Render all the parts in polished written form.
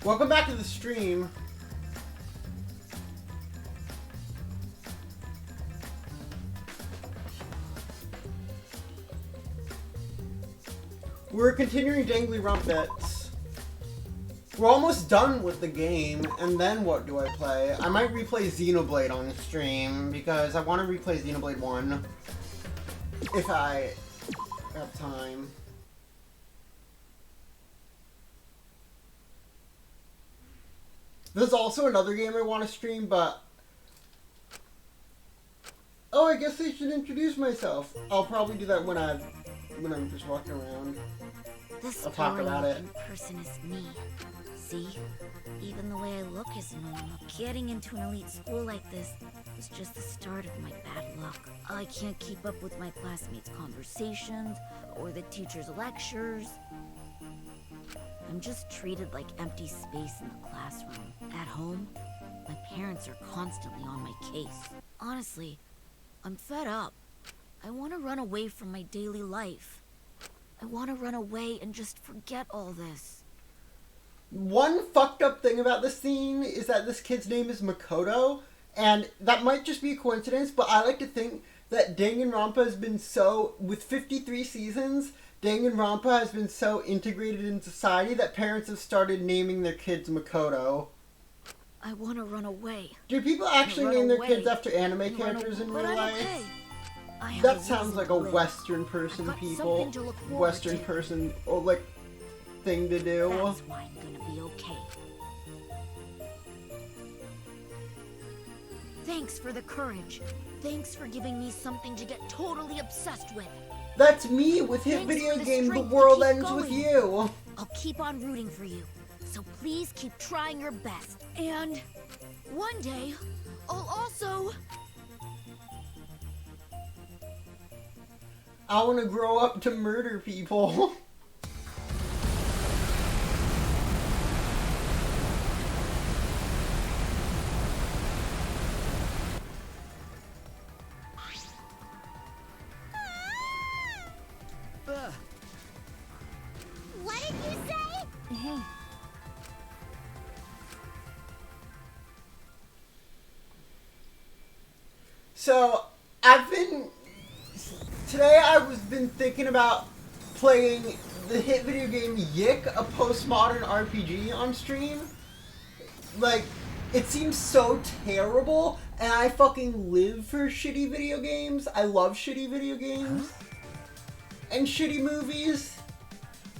Welcome back to the stream. We're continuing Danganronpa. We're almost done with the game, and then what do I play? I might replay Xenoblade on stream, because I want to replay Xenoblade 1. If I have time. There's also another game I want to stream, but... Oh, I guess I should introduce myself. I'll probably do that when I'm just walking around. This I'll talk about it. person is me. See? Even the way I look is normal. Getting into an elite school like this is just the start of my bad luck. I can't keep up with my classmates' conversations or the teachers' lectures. I'm just treated like empty space in the classroom. At home, my parents are constantly on my case. Honestly, I'm fed up. I want to run away from my daily life. I want to run away and just forget all this. One fucked up thing about this scene is that this kid's name is Makoto, and that might just be a coincidence, but I like to think that Danganronpa has been so, with 53 seasons, Danganronpa has been so integrated in society that parents have started naming their kids Makoto. I want to run away. Do people actually name their kids after anime characters in real life? Okay. That sounds like a Western person Western person, or like, thing to do. That's why I'm gonna be okay. Thanks for the courage. Thanks for giving me something to get totally obsessed with. That's me with hit video game The World Ends With You. I'll keep on rooting for you. So please keep trying your best. And one day, I'll also... I want to grow up to murder people. What did you say? Hey. So, today I've been thinking about playing the hit video game Yick, a postmodern RPG on stream. Like, it seems so terrible, and I fucking live for shitty video games. I love shitty video games. And shitty movies.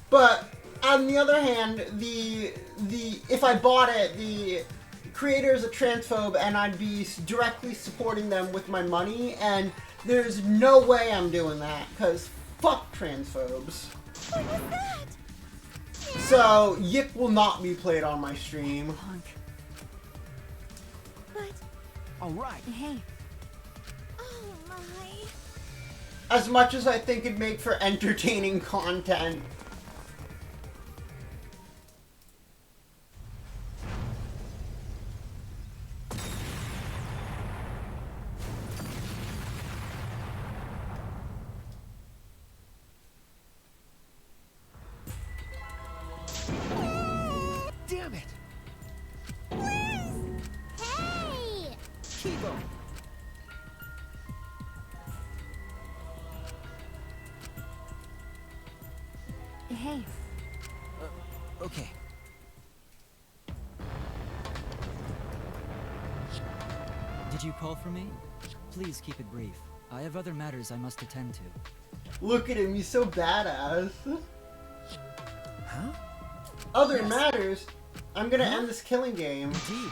But, on the other hand, if I bought it, the creator is a transphobe, and I'd be directly supporting them with my money, and there's no way I'm doing that, because fuck transphobes. What was that? So, Yick will not be played on my stream. But... Alright. Hey. Oh my... As much as I think it'd make for entertaining content. Damn it! Hey! Kibo! Hey. Okay. Did you call for me? Please keep it brief. I have other matters I must attend to. Look at him, he's so badass. Huh? Other matters? I'm gonna end this killing game. Indeed.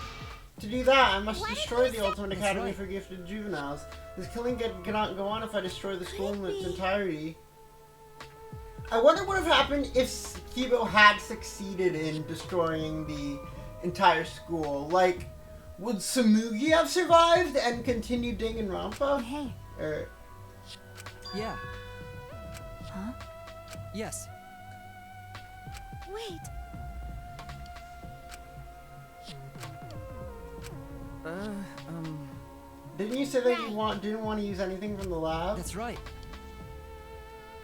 To do that, I must What did destroy you the say? Ultimate That's Academy right. for Gifted Juveniles. This killing cannot go on if I destroy the school in its entirety. I wonder what would have happened if Kibo had succeeded in destroying the entire school. Like, would Samugi have survived and continued Danganronpa? Hey. Or, Yeah. Huh? Yes. Wait. didn't you say that you didn't want to use anything from the lab? That's right.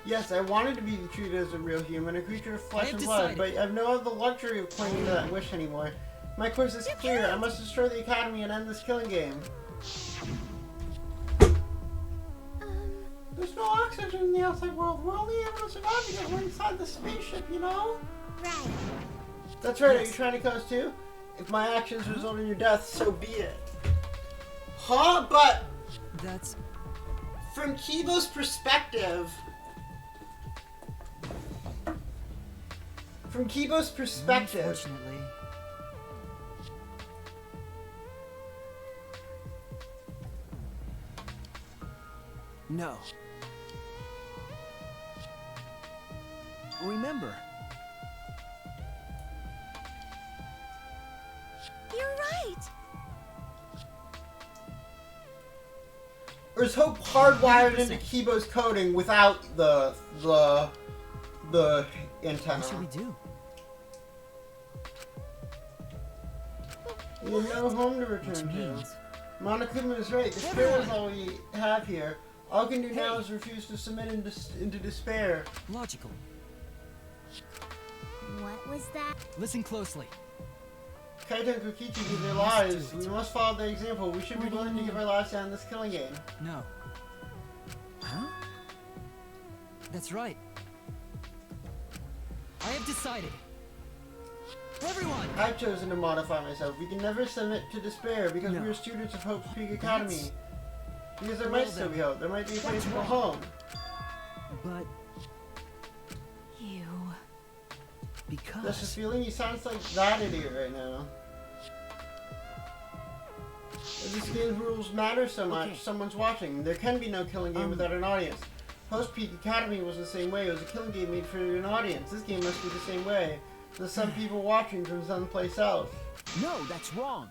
Yes, I wanted to be treated as a real human, a creature of flesh I have and blood, decided. but I've no other luxury of clinging to that wish anymore. My course is clear. I must destroy the academy and end this killing game. There's no oxygen in the outside world. We're only able to survive because we're inside the spaceship, you know? Right. That's right. Yes. Are you trying to coast too? If my actions result in your death, so be it. Huh? But That's... from Kibo's perspective... From Kibo's perspective... Unfortunately... No. Remember, You're right. Or is Hope hardwired into 100%. Kibo's coding without the antenna? What should we do? You have no home to Which return to. means... Monokuma is right. Despair is all we have here. All we can do now Hey. is refuse to submit into despair. Logical. What was that? Listen closely. Kaito and Kokichi give their We must lives. do it. We must follow their example. We should be What do you willing to mean? give our lives down this killing game. No. huh? That's right. I have decided. Everyone! I've chosen to modify myself. We can never submit to despair because No. we are students of Hope's Peak Academy. That's- Because there Well might still then. be hope. There might be a place What's to go wrong? home. But You... because That's the feeling. He sounds like that idiot right now. If this game's rules matter so much, Okay. someone's watching. There can be no killing game without an audience. Host Peak Academy was the same way. It was a killing game made for an audience. This game must be the same way. There's some people watching from someplace else. no, that's wrong.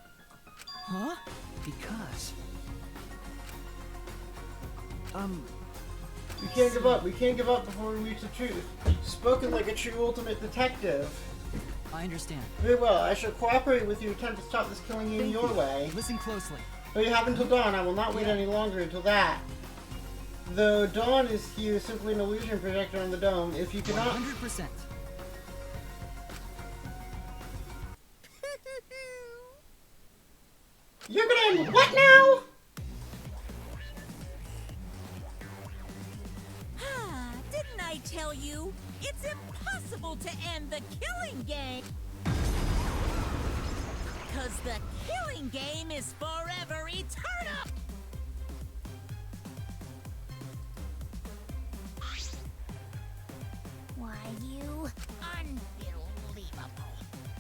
Huh? Because We can't give up. We can't give up before we reach the truth. Spoken like a true ultimate detective. I understand. Very well. I shall cooperate with your attempt to stop this killing game Thank your you. way. Listen closely. But you have until dawn. I will not wait any longer until that. Though dawn is here simply an illusion projected on the dome. If you cannot... 100%. You're gonna end what now? Ah, didn't I tell you? It's impossible to end the killing game. Cause the killing game is forever eternal. Why, you... Unbelievable.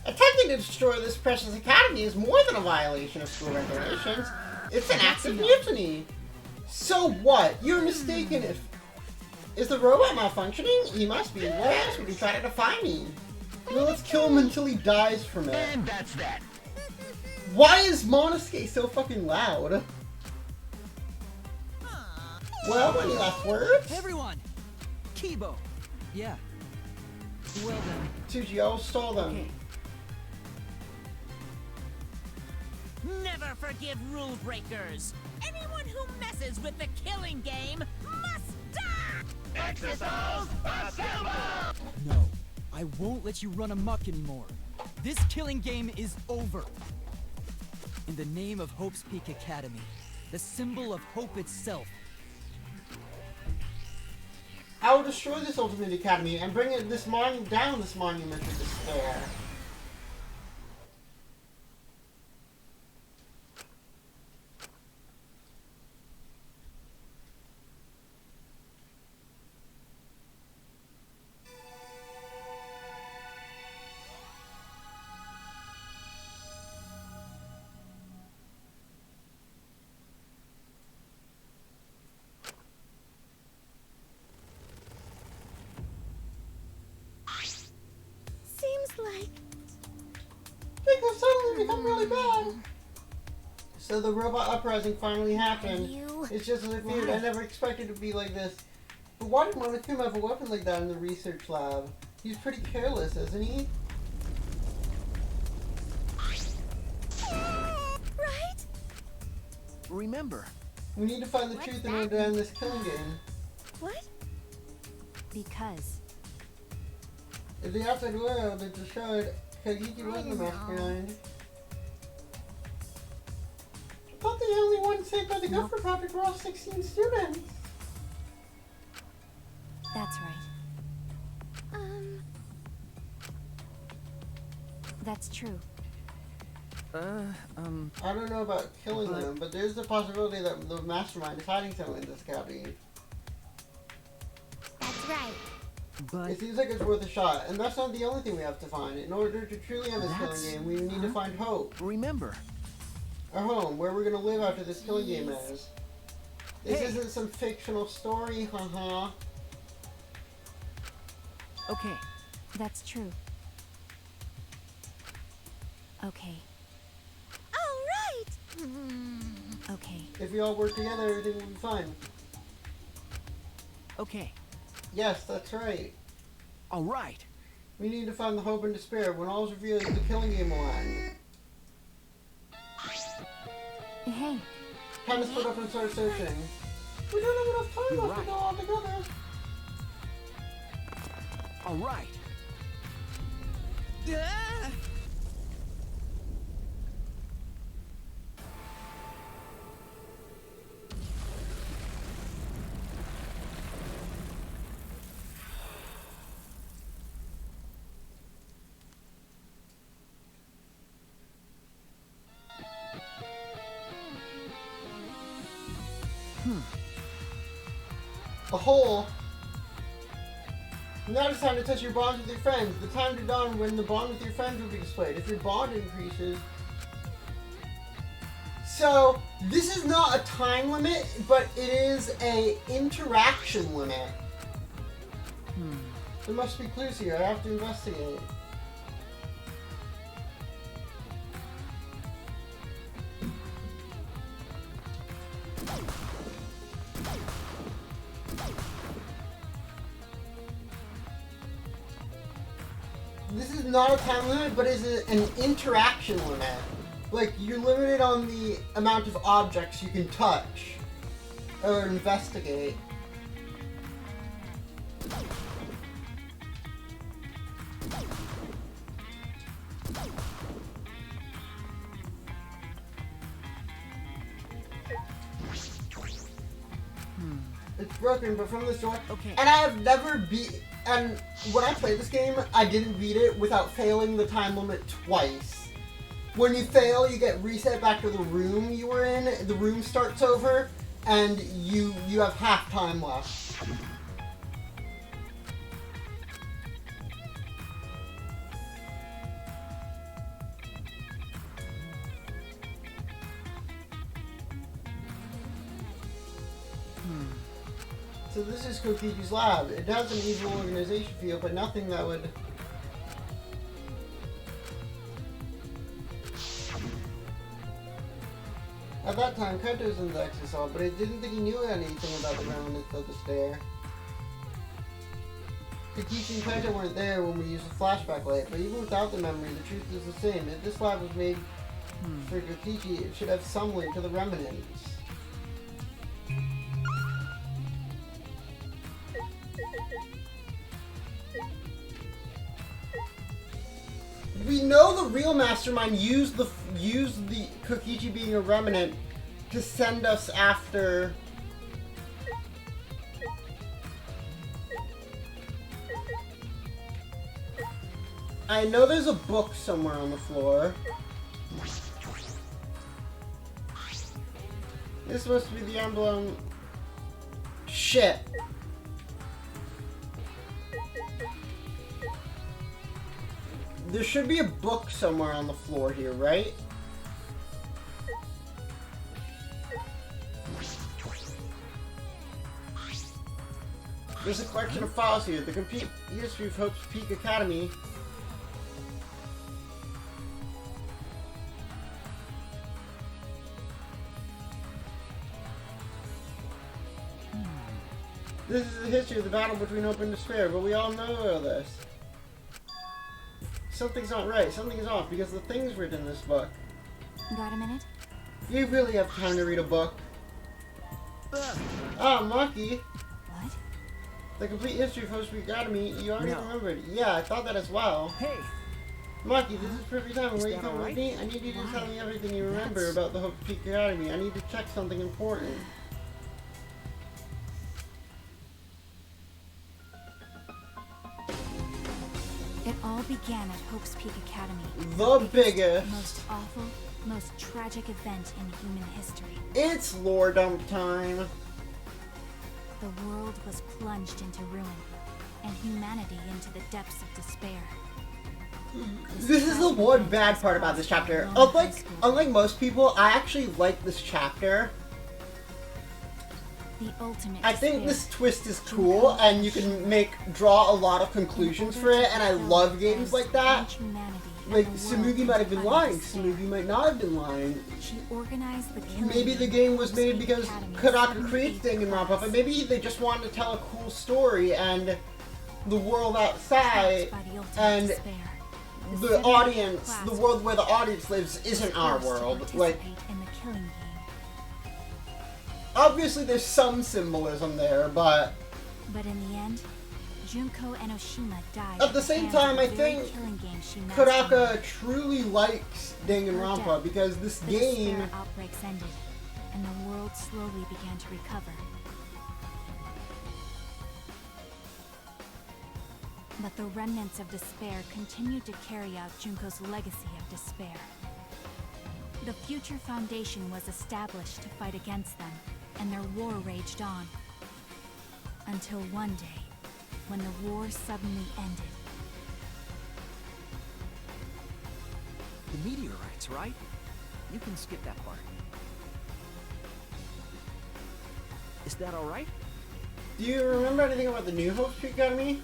Attempting to destroy this precious academy is more than a violation of school regulations. It's an act of mutiny. So what? You're mistaken if... Is the robot malfunctioning? He must be. Why else would he try to defy me? Well, let's kill him until he dies from it. And that's that. Why is Monosuke so fucking loud? Well, any last words? Everyone! Kibo! Yeah. Well then, Tsuji, I'll stall them. Okay. Never forgive rule breakers. Anyone who messes with the killing game must die. no. I won't let you run amok anymore. This killing game is over. In the name of Hope's Peak Academy, the symbol of hope itself, I will destroy this ultimate academy and bring it down this monument of despair. Seems like... Things have suddenly become really bad. So the robot uprising finally happened. You... It's just as I feared. I never expected it to be like this. But why did Monokuma have a weapon like that in the research lab? He's pretty careless, isn't he? Right? Remember, We need to find the What's truth in that? order to end this killing game. What? Because. If the outside world had just showed Kokichi wasn't the mastermind. I thought the only ones saved by the Gopher Project were all 16 students. That's right. That's true. I don't know about killing them, but there's the possibility that the mastermind is hiding something in this cabin. That's right. But It seems like it's worth a shot, and that's not the only thing we have to find. In order to truly end this killing game, we need to find hope. remember, Our home, where we're gonna live after this killing game ends. This Hey. isn't some fictional story, haha. okay, That's true. Okay. All right. Okay. If we all work together, everything will be fine. okay, Yes, that's right. all right. We need to find the hope and despair. When all is revealed, the killing game will end. Hey. Time to split up and start searching. We don't have enough time You're left to right. go all together. All right. A hole. Now it's time to touch your bonds with your friends. The time to dawn when the bond with your friends will be displayed. If your bond increases. So, this is not a time limit, but it is a interaction limit. There must be clues here. I have to investigate. This is not a time limit, but it's an interaction limit. Like, you're limited on the amount of objects you can touch or investigate. It's broken, but from this door. Okay. And I have never beat. And when I played this game, I didn't beat it without failing the time limit twice. When you fail, you get reset back to the room you were in. The room starts over, and you have half time left. So this is Kokichi's lab. It has an evil organization feel, but nothing that would... At that time, Kaito was in the exosol, but it didn't think he knew anything about the remnants of the stair. Kokichi and Kaito weren't there when we used the flashback light, but even without the memory, the truth is the same. If this lab was made for Kokichi, it should have some link to the remnants. We know the real mastermind used the Kokichi being a remnant to send us after. I know there's a book somewhere on the floor. This must be the emblem. Shit. There should be a book somewhere on the floor here, right? There's a collection of files here. The complete history of Hope's Peak Academy. This is the history of the battle between Hope and Despair, but we all know this. Something's not right. Something is off because the things written in this book. Got a minute? You really have time to read a book. Ah, Maki. What? The complete history of Host Academy, you already No. remembered. Yeah, I thought that as well. Hey, Maki, this is perfect time. Is Where you that come alright? with me? I need you to tell me everything you remember That's- about the Hope Peak Academy. I need to check something important. It all began at Hope's Peak Academy. The biggest. Most awful, most tragic event in human history. It's lore dump time. The world was plunged into ruin, and humanity into the depths of despair. This is the one bad part about this chapter. Unlike most people, I actually like this chapter. The ultimate I think despair. this twist is cool, and you can draw a lot of conclusions for it, and I love games like that. Like, Tsumugi might have been lying, Tsumugi might not have been lying. She organized the killing Maybe the game was made because Karaka creates Danganronpa, but maybe they just wanted to tell a cool story, and the world outside, and the audience, the world where the audience lives isn't our world. Like, in the killing game. obviously there's some symbolism there, but But in the end, Junko and Oshima died. at the at same hands of time, I the very think killing game she mastered. Karaka truly likes Danganronpa because this The game, despair outbreaks ended, and the world slowly began to recover. But the remnants of despair continued to carry out Junko's legacy of despair. The Future Foundation was established to fight against them, and their war raged on. Until one day, when the war suddenly ended. the meteorites, right? You can skip that part. Is that alright? do you remember anything about the New Hope Peak Academy?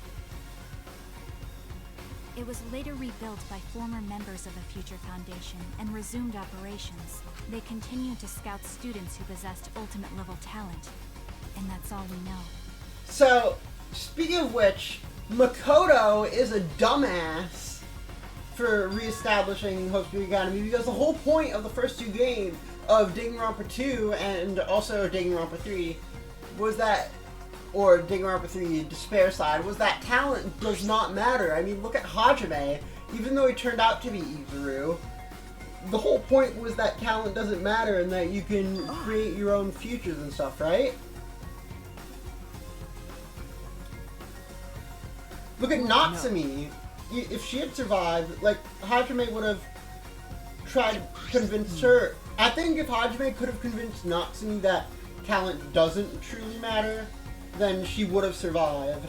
It was later rebuilt by former members of the Future Foundation and resumed operations. They continued to scout students who possessed ultimate level talent. And that's all we know. So, speaking of which, Makoto is a dumbass for reestablishing Hope's Peak Academy because the whole point of the first two games of Danganronpa 2 and also Danganronpa 3 was that, or Danganronpa 3 Despair side, was that talent does not matter. I mean, look at Hajime. Even though he turned out to be Izuru, the whole point was that talent doesn't matter and that you can create your own futures and stuff, right? Look at Natsumi. If she had survived, like, Hajime would have tried to convince her. I think if Hajime could have convinced Natsumi that talent doesn't truly matter, then she would have survived.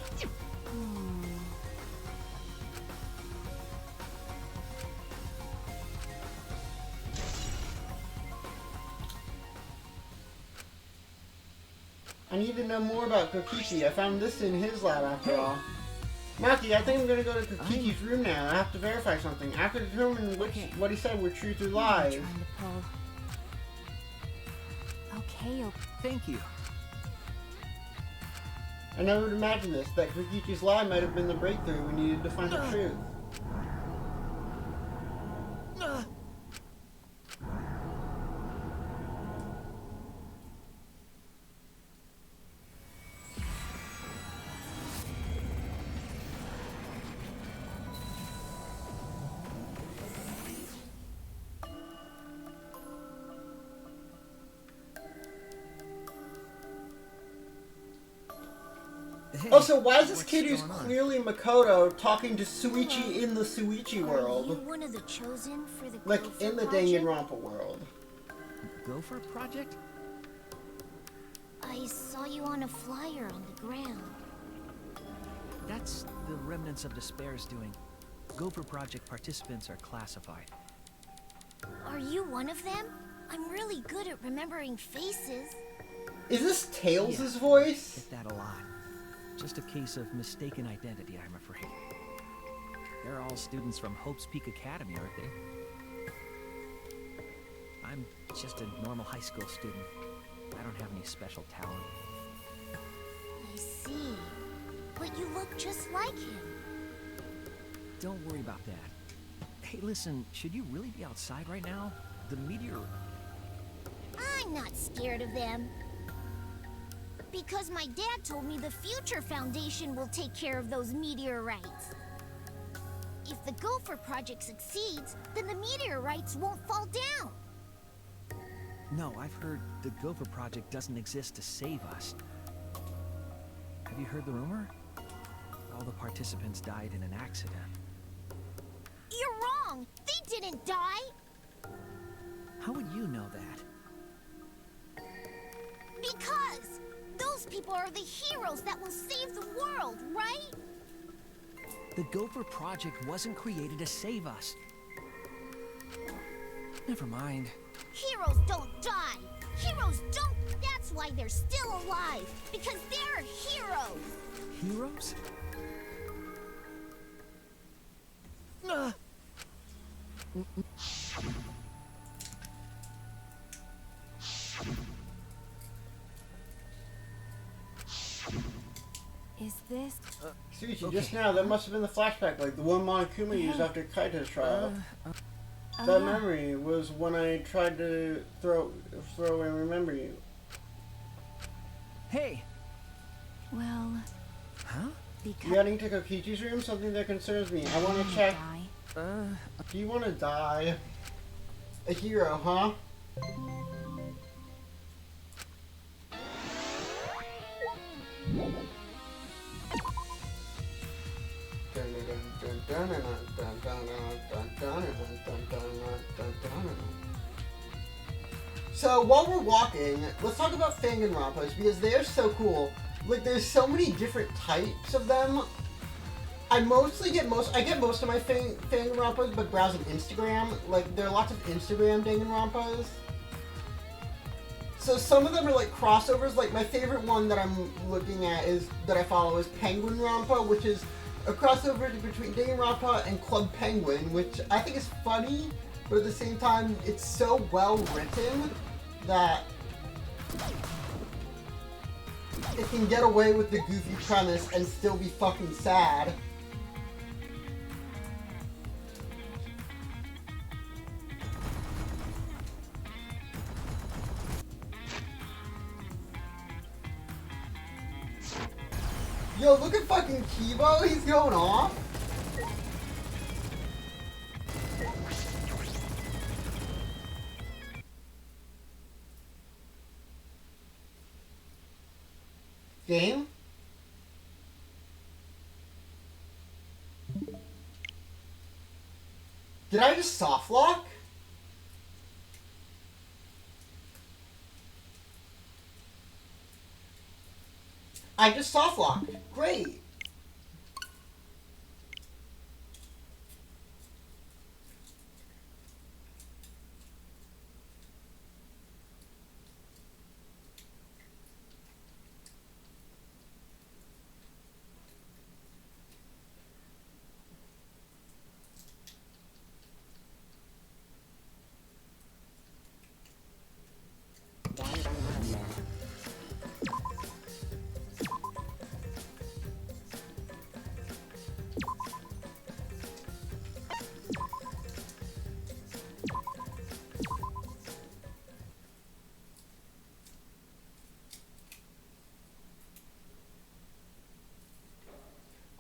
I need to know more about Kokichi. I found this in his lab after all. Maki, I think I'm gonna go to Kokichi's room now. I have to verify something. I have to determine what he said were truth or lies. Trying to pull. Okay, Thank you. I never would imagine this, that Kokichi's lie might have been the breakthrough we needed to find the truth. Hey, Also, why is this what's kid who's going on? clearly Makoto talking to Suichi in the Suichi Are you world? one of the chosen for the Like, Gopher in the project? Danganronpa world. Gopher Project? I saw you on a flyer on the ground. That's the remnants of Despair's doing. Gopher Project participants are classified. Are you one of them? I'm really good at remembering faces. Is this Tails' Yeah. voice? Get that a lot. Just a case of mistaken identity, I'm afraid. They're all students from Hope's Peak Academy, aren't they? I'm just a normal high school student. I don't have any special talent. I see. But you look just like him. Don't worry about that. Hey, listen, should you really be outside right now? The meteor... I'm not scared of them. Because my dad told me the Future Foundation will take care of those meteorites. If the Gopher Project succeeds, then the meteorites won't fall down. No, I've heard the Gopher Project doesn't exist to save us. Have you heard the rumor? All the participants died in an accident. You're wrong! They didn't die! How would you know that? Because those people are the heroes that will save the world, right? The Gopher Project wasn't created to save us. Never mind. Heroes don't die! Heroes don't... That's why they're still alive! Because they're heroes! Heroes? Is this... Sushi, Okay. just now, that must have been the flashback, like the one Monokuma used after Kaito's trial. Oh, That yeah. memory was when I tried to throw and remember you. Hey! Well, Huh? because... You heading to Kokichi's room? Something that concerns me. I want to check. Die. Do you want to die? A hero, huh? So while we're walking, let's talk about Danganronpas because they're so cool. Like, there's so many different types of them. I get most of my Danganronpas by browsing Instagram. Like, there are lots of Instagram Danganronpas. So some of them are like crossovers. Like, my favorite one that I'm looking at that I follow is Penguin Rampa, which is a crossover between Danganronpa and Club Penguin, which I think is funny, but at the same time, it's so well written that it can get away with the goofy premise and still be fucking sad. Yo, look at fucking Kibo, he's going off. Game? Did I just soft lock? I just soft locked. Great.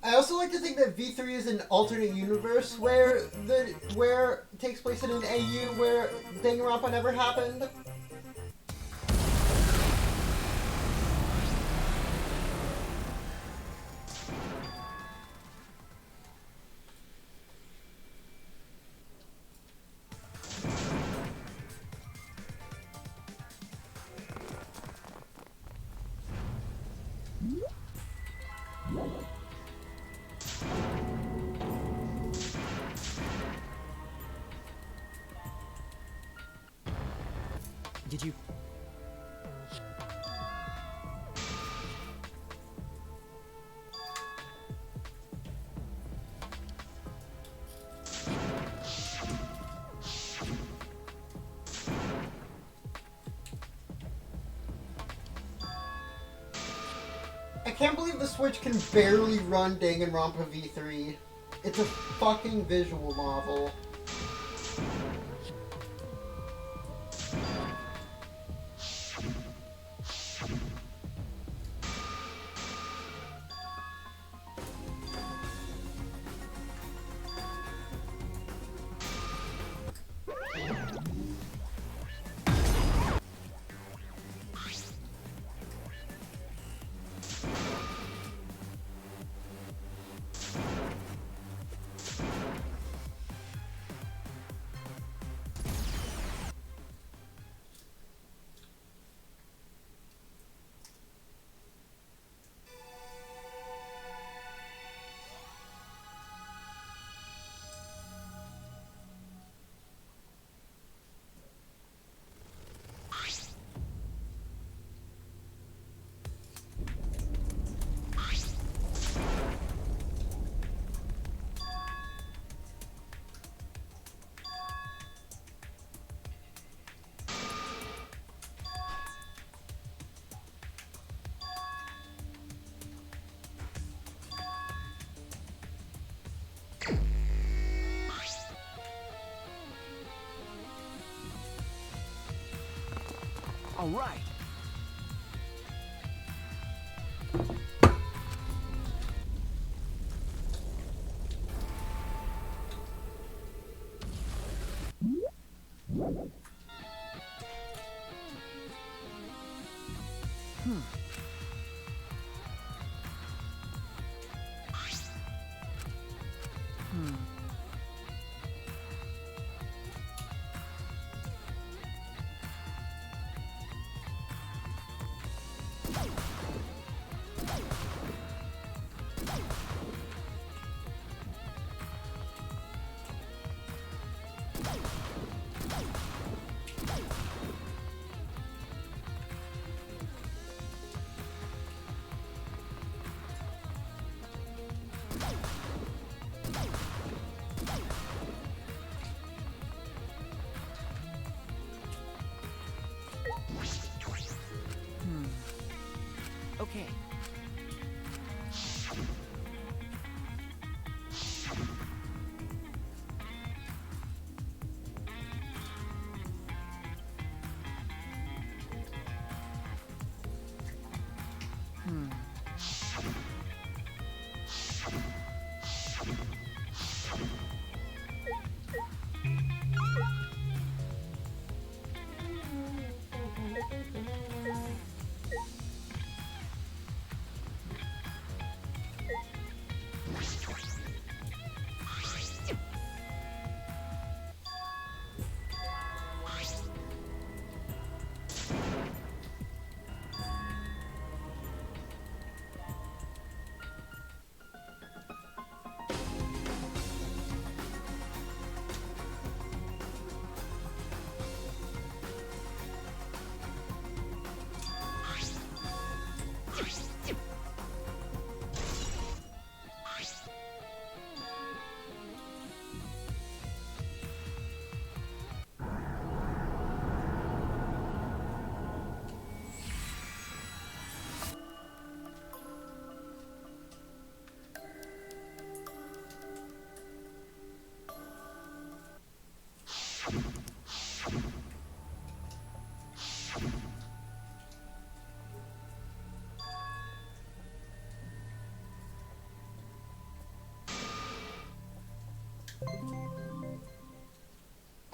I also like to think that V3 is an alternate universe where it takes place in an AU where Danganronpa never happened. Did you... I can't believe the Switch can barely run Danganronpa V3. It's a fucking visual novel. All right. Okay.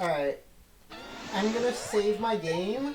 Alright. I'm gonna save my game.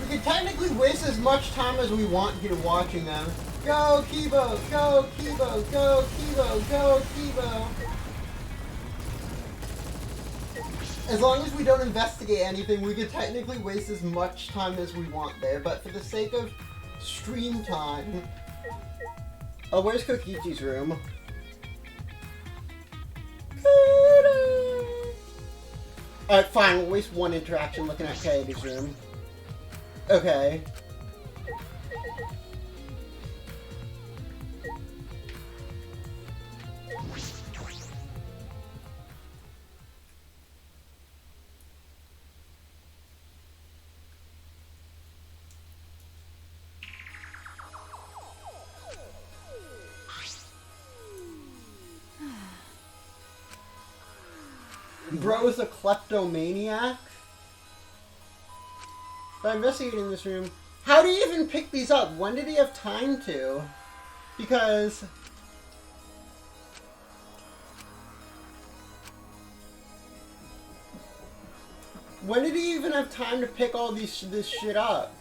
We can technically waste as much time as we want here watching them. Go Kibo! Go Kibo! Go Kibo! Go Kibo! As long as we don't investigate anything, we could technically waste as much time as we want there, but for the sake of stream time... Oh, where's Kokichi's room? Alright, fine, we'll waste one interaction looking at Kaede's room. Okay. Bro is a kleptomaniac? By investigating this room, how do you even pick these up? When did he have time to? Because... When did he even have time to pick all this shit up?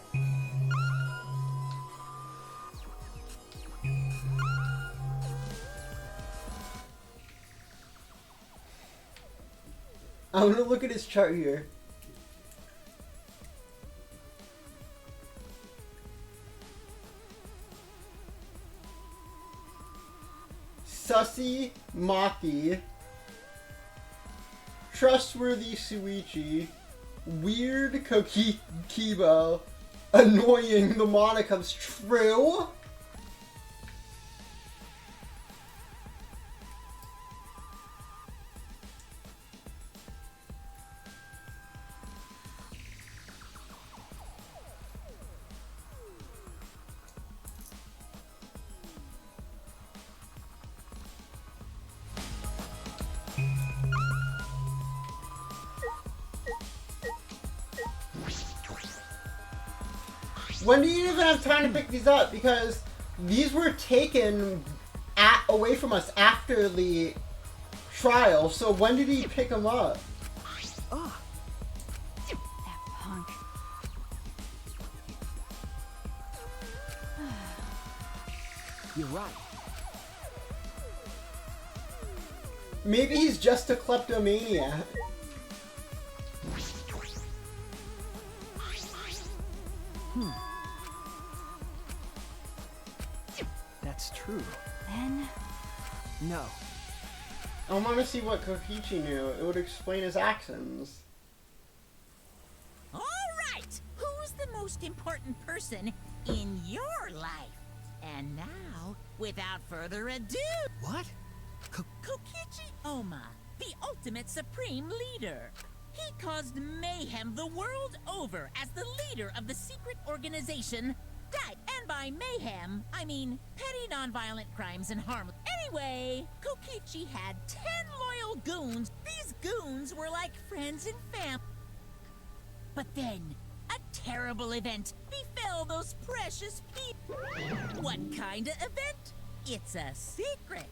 I'm gonna look at his chart here. Sussy Maki, Trustworthy Suichi, Weird Kokibo, Annoying the Monica's True. When do you even have time to pick these up? Because these were taken away from us after the trial, so when did he pick them up? That punk. You're right. Maybe he's just a kleptomaniac. That's true. Then No. I want to see what Kokichi knew. It would explain his actions. All right, who's the most important person in your life? And now, without further ado, What? Kokichi Oma, the ultimate supreme leader. He caused mayhem the world over as the leader of the secret organization. Right, and by mayhem, I mean petty nonviolent crimes and harm. Anyway, Kokichi had 10 loyal goons. These goons were like friends and family. But then, a terrible event befell those precious people. What kind of event? It's a secret.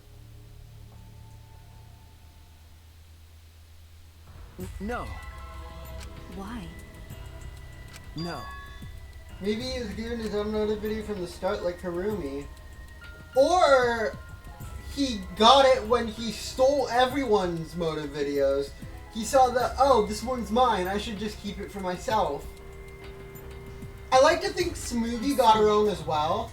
No. why? No. Maybe he was given his own motive video from the start like Harumi. Or he got it when he stole everyone's motive videos. He saw that, oh, this one's mine, I should just keep it for myself. I like to think Smoothie got her own as well.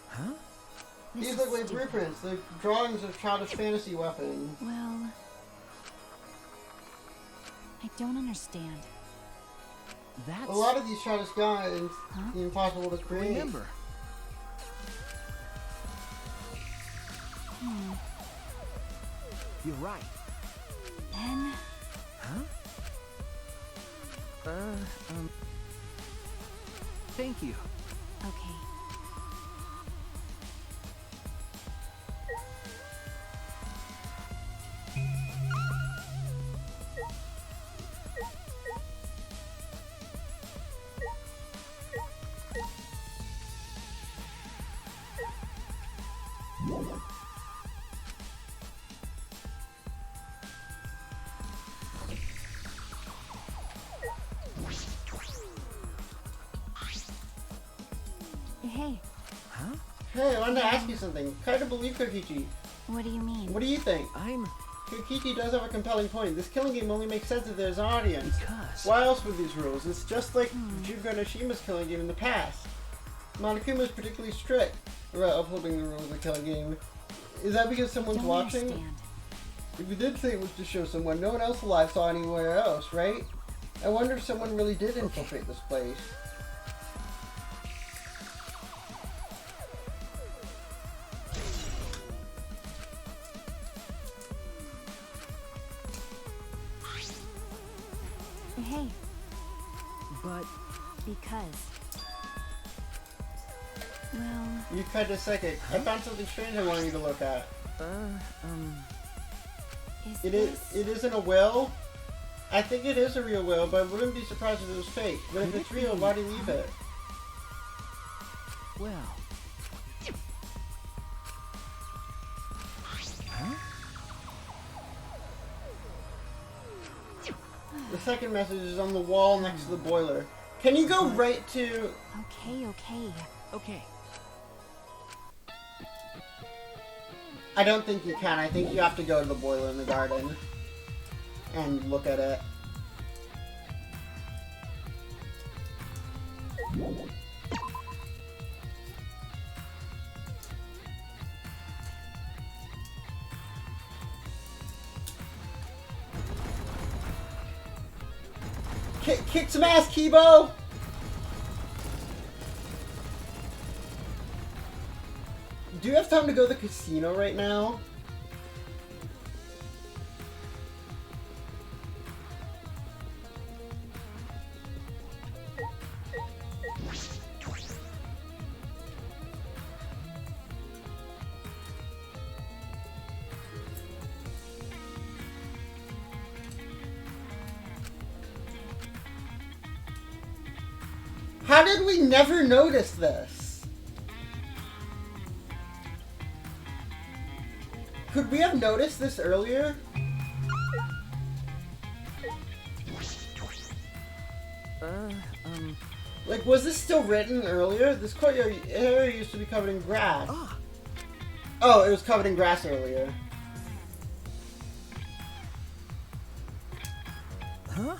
Huh? These look like blueprints, they're drawings of childish fantasy weapons. Well, I don't understand. That's... A lot of these childish guys, Huh? impossible to create. Remember. You're right. Then Huh? Thank you. okay. Hey, Huh? Hey, I wanted to ask you something. Kind of believe Kokichi. what do you mean? What do you think? I'm... Kokichi does have a compelling point. This killing game only makes sense if there's an audience. Because... Why else would these rules? It's just like Jugo Noshima's killing game in the past. Monokuma's particularly strict about upholding the rules of the killing game. Is that because someone's Don't watching? understand. If you did say it was to show someone, no one else alive saw anywhere else, right? I wonder if someone really did infiltrate this place. Hey, But... because Well, You kind of psychic. I found something strange I wanted you to look at. is It this... isn't a will. I think it is a real will, but I wouldn't be surprised if it was fake. But if it's real, why do you leave it? Well. Huh? The second message is on the wall next to the boiler. Can you go right to... Okay. I don't think you can. I think you have to go to the boiler in the garden and look at it. Kick some ass, Kibo! Do you have time to go to the casino right now? How did we never notice this? Could we have noticed this earlier? Like, was this still written earlier? This courtyard area used to be covered in grass. Oh, it was covered in grass earlier. Huh?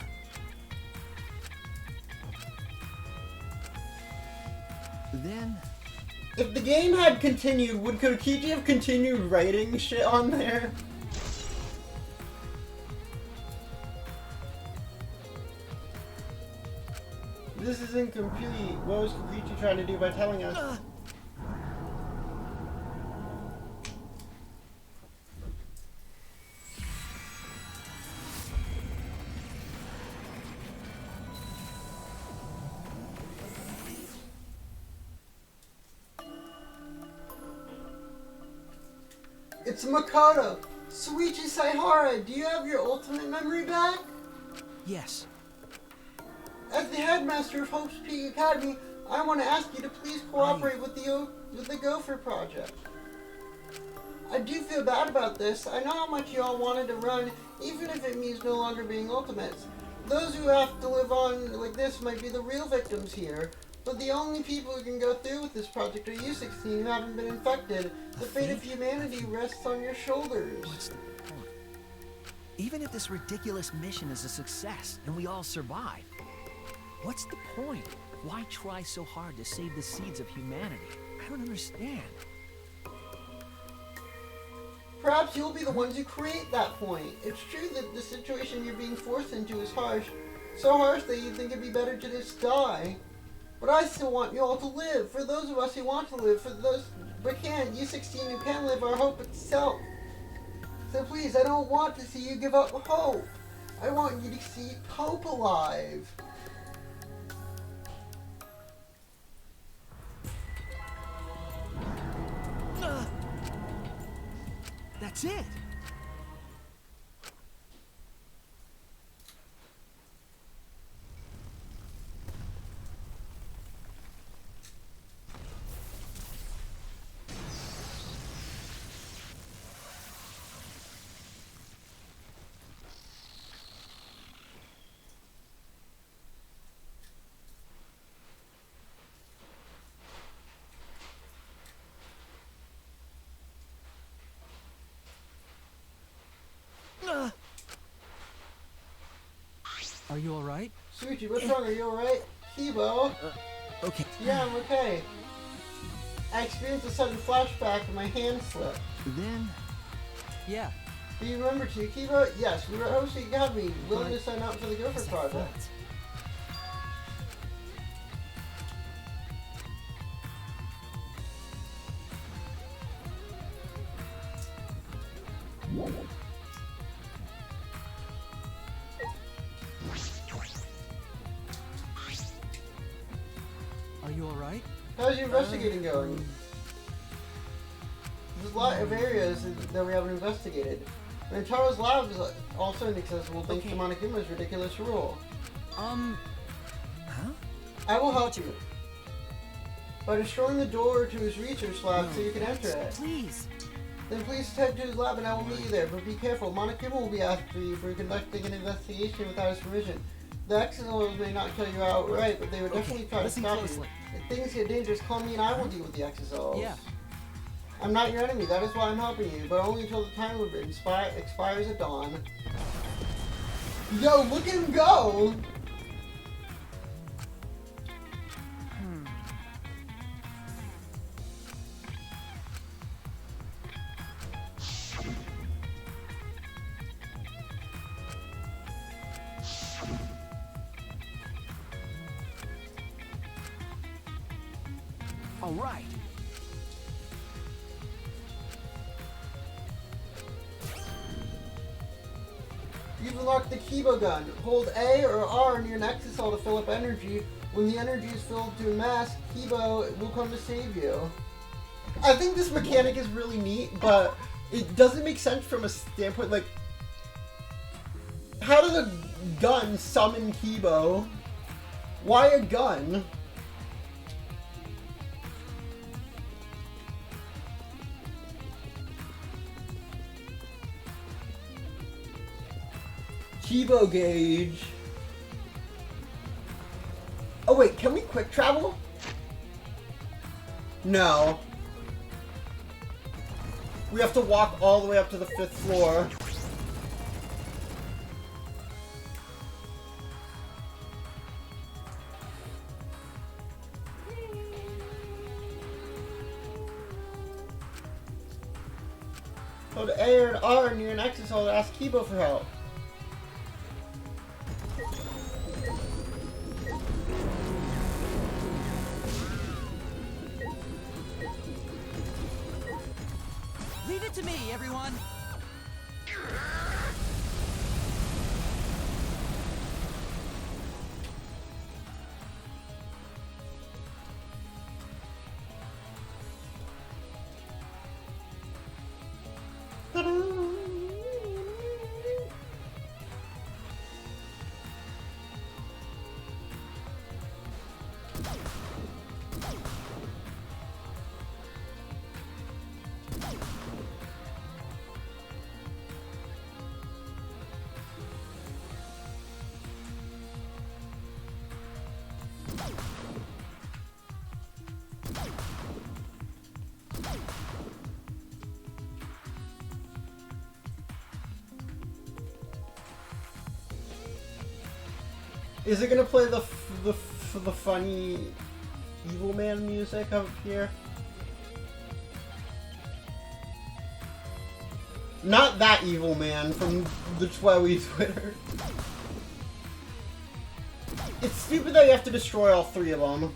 Then... If the game had continued, would Kokichi have continued writing shit on there? This is incomplete. What was Kokichi trying to do by telling us? It's Makoto! Suichi Saihara, do you have your ultimate memory back? Yes. As the headmaster of Hope's Peak Academy, I want to ask you to please cooperate with the Gopher Project. I do feel bad about this. I know how much you all wanted to run, even if it means no longer being ultimates. Those who have to live on like this might be the real victims here. But the only people who can go through with this project are you 16 who haven't been infected. The fate of humanity rests on your shoulders. What's the point? Even if this ridiculous mission is a success and we all survive, what's the point? Why try so hard to save the seeds of humanity? I don't understand. Perhaps you'll be the ones who create that point. It's true that the situation you're being forced into is harsh. So harsh that you'd think it'd be better to just die. But I still want you all to live. For those of us who want to live, for those but can't, you 16 who can live, our hope itself. So please, I don't want to see you give up hope. I want you to keep hope alive. That's it. Are you alright? Suichi, what's wrong? Are you alright? Kibo? Okay. Yeah, I'm okay. I experienced a sudden flashback and my hand slipped. Then... Yeah. Do you remember too, Kibo? Yes, we were at Hope Academy, willing to sign up for the Gopher As I Project. thought. How's How's your investigating going? There's a lot of areas that we haven't investigated. And Taro's lab is also inaccessible thanks to Monokuma's ridiculous rule. Huh? I will help you. By destroying the door to his research lab so you can enter it. Please. Then please head to his lab and I will meet you there. But be careful, Monokuma will be after you for conducting an investigation without his permission. The exosoles may not kill you outright, but they would definitely try to stop you. If things get dangerous, call me and I will deal with the exosoles. Yeah. I'm not your enemy, that is why I'm helping you, but only until the time limit expires at dawn. Yo, look at him go! All right. You've unlocked the Kibo gun. Hold A or R near an exosol to fill up energy. When the energy is filled to a mass, Kibo will come to save you. I think this mechanic is really neat, but it doesn't make sense from a standpoint, like, how does a gun summon Kibo? Why a gun? Kibo gauge. Oh wait, can we quick travel? No. We have to walk all the way up to the 5th floor. Hold A or R near an exosol to ask Kibo for help. Leave it to me, everyone! Is it gonna play the funny evil man music up here? Not that evil man from the Twowie Twitter. It's stupid that you have to destroy all 3 of them.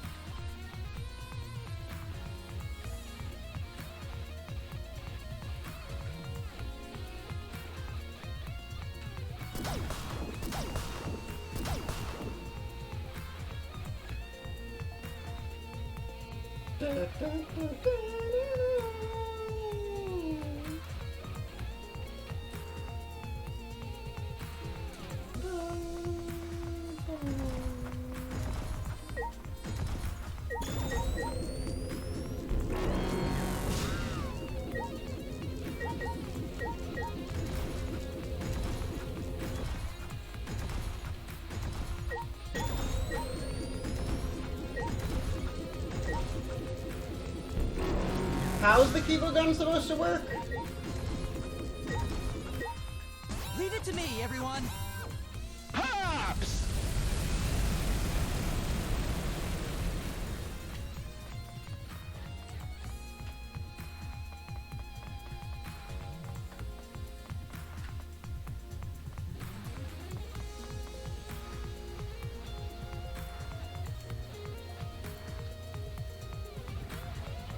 How's the Kibo gun supposed to work? Leave it to me, everyone! Hops!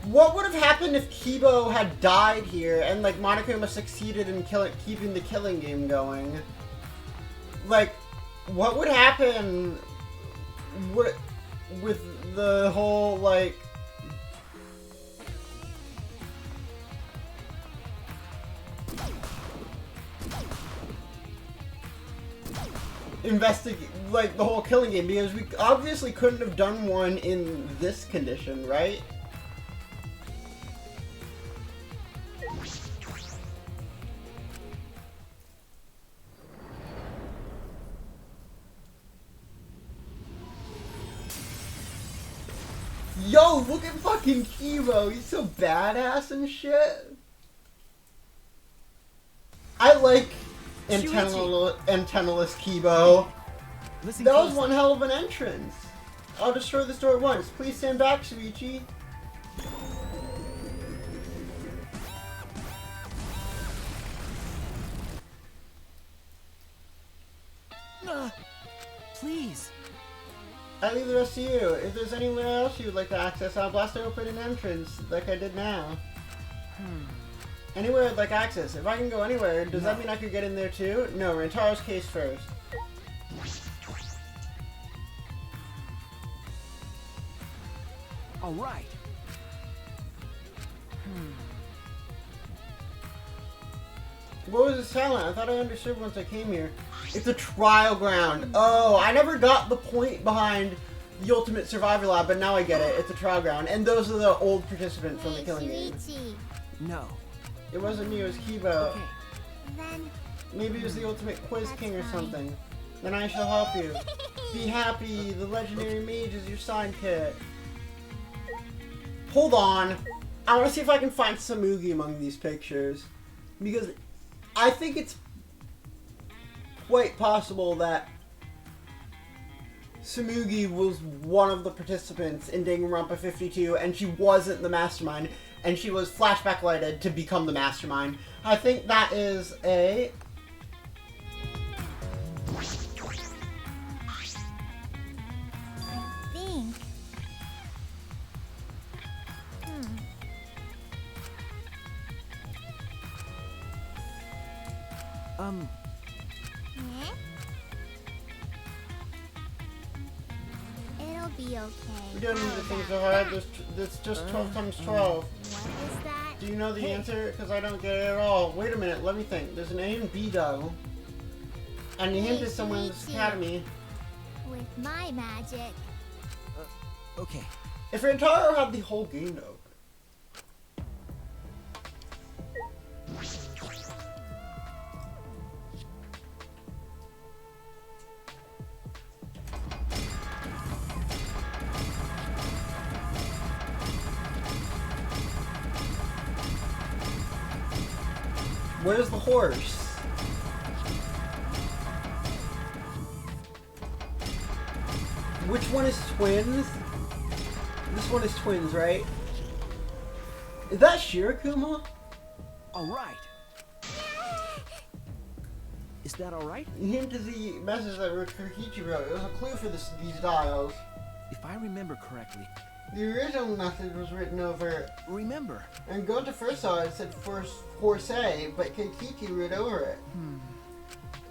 What would have happened if Kibo had died here and like Monokuma succeeded in keeping the killing game going? Like, what would happen with the whole like investigate, like, the whole killing game, because we obviously couldn't have done one in this condition, right? Yo, look at fucking Kibo. He's so badass and shit. I like antennaless Kibo. Listen That was closely. one hell of an entrance. I'll destroy this door at once. Please stand back, Shuichi. Please. I leave the rest to you. If there's anywhere else you would like to access, I'll blast open an entrance, like I did now. Anywhere I'd like access. If I can go anywhere, does that mean I could get in there too? No, Rantaro's case first. All right. What was his talent? I thought I understood once I came here. It's a trial ground. Oh, I never got the point behind the Ultimate Survivor Lab, but now I get it. It's a trial ground. And those are the old participants from the killing game. Shuichi. No. It wasn't me, it was Kibo. Okay. Then Maybe it was the Ultimate Quiz King or something. Then I shall help you. Be happy, the legendary mage is your sidekick. Hold on. I want to see if I can find Samugi among these pictures. Because I think it's quite possible that Samugi was one of the participants in Danganronpa 52 and she wasn't the mastermind and she was flashback lighted to become the mastermind. I think that is a... think. Eh? It'll be okay. We don't need to How think so about hard. that? That's just 12 times 12. What is that? Do you know the answer? Because I don't get it at all. Wait a minute, let me think. There's an A and B though. And the hint is someone in this Sweetie. academy. With my magic. Okay. If Rantaro had the whole game to open. Where's the horse? Which one is twins? This one is twins, right? Is that Shirakuma? All right. Is that all right? Hint is the message that Rikichi wrote. It was a clue for these dials. If I remember correctly. The original message was written over, Remember. and Gonta first saw it said Forsay, but Kikichi wrote over it.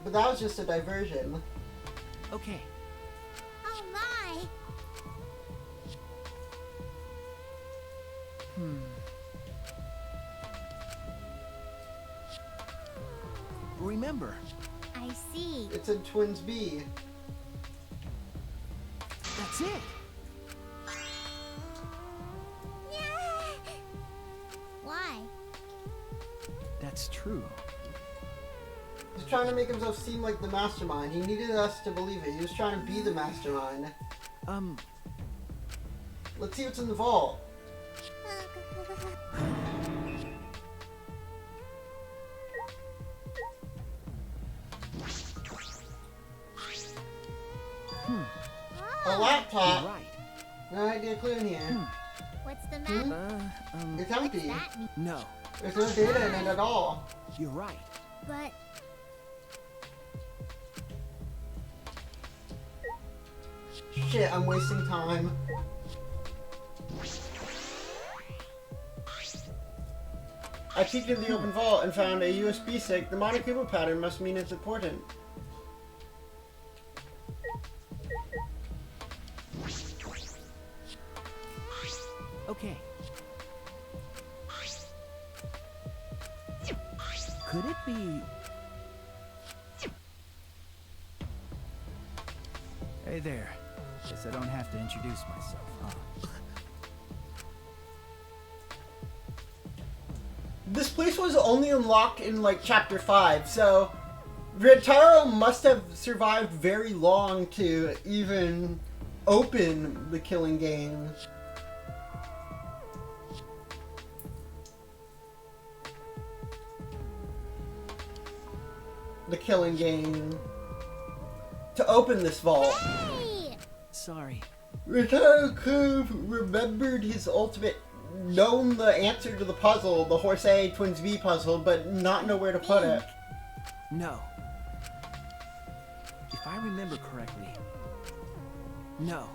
But that was just a diversion. Okay. Oh my! Remember. I see. It said Twins B. That's it. Why? That's true. He's trying to make himself seem like the mastermind. He needed us to believe it. He was trying to be the mastermind. Let's see what's in the vault. A laptop. You're right. No idea clue in here. What's the map? It's empty. That means, No. There's no data in it at all. You're right. but Shit, I'm wasting time. I peeked in the open vault and found a USB stick. The Monokuma pattern must mean it's important. Okay. Could it be... Hey there. Guess I don't have to introduce myself, huh? This place was only unlocked in like chapter 5, so Rantaro must have survived very long to even open the killing game. The killing game. To open this vault. Hey! Sorry. Rantaro could have remembered his ultimate, known the answer to the puzzle, the Horse A Twins B puzzle, but not know where to put it. No. If I remember correctly. No.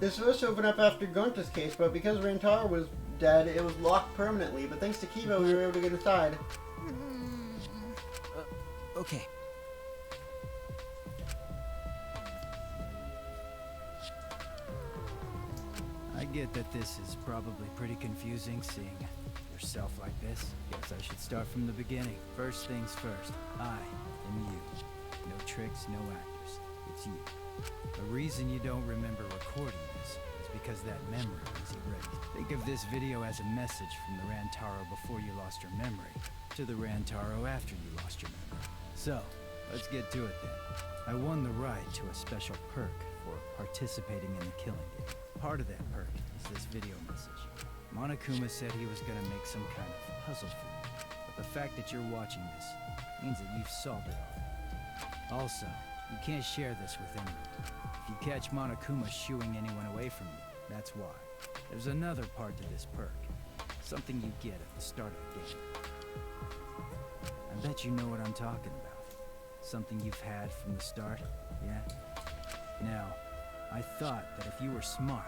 It was supposed to open up after Gonta's case, but because Rantaro was dead, it was locked permanently. But thanks to Kiba, we were able to get inside. Okay. I get that this is probably pretty confusing, seeing yourself like this. Guess I should start from the beginning. First things first, I am you. No tricks, no actors. It's you. The reason you don't remember recording this is because that memory was erased. Think of this video as a message from the Rantaro before you lost your memory to the Rantaro after you lost your memory. So, let's get to it then. I won the right to a special perk for participating in the killing game. Part of that perk is this video message. Monokuma said he was gonna make some kind of puzzle for you, but the fact that you're watching this means that you've solved it already. Also, you can't share this with anyone. If you catch Monokuma shooing anyone away from you, that's why. There's another part to this perk. Something you get at the start of the game. I bet you know what I'm talking about. Something you've had from the start, yeah? Now, I thought that if you were smart,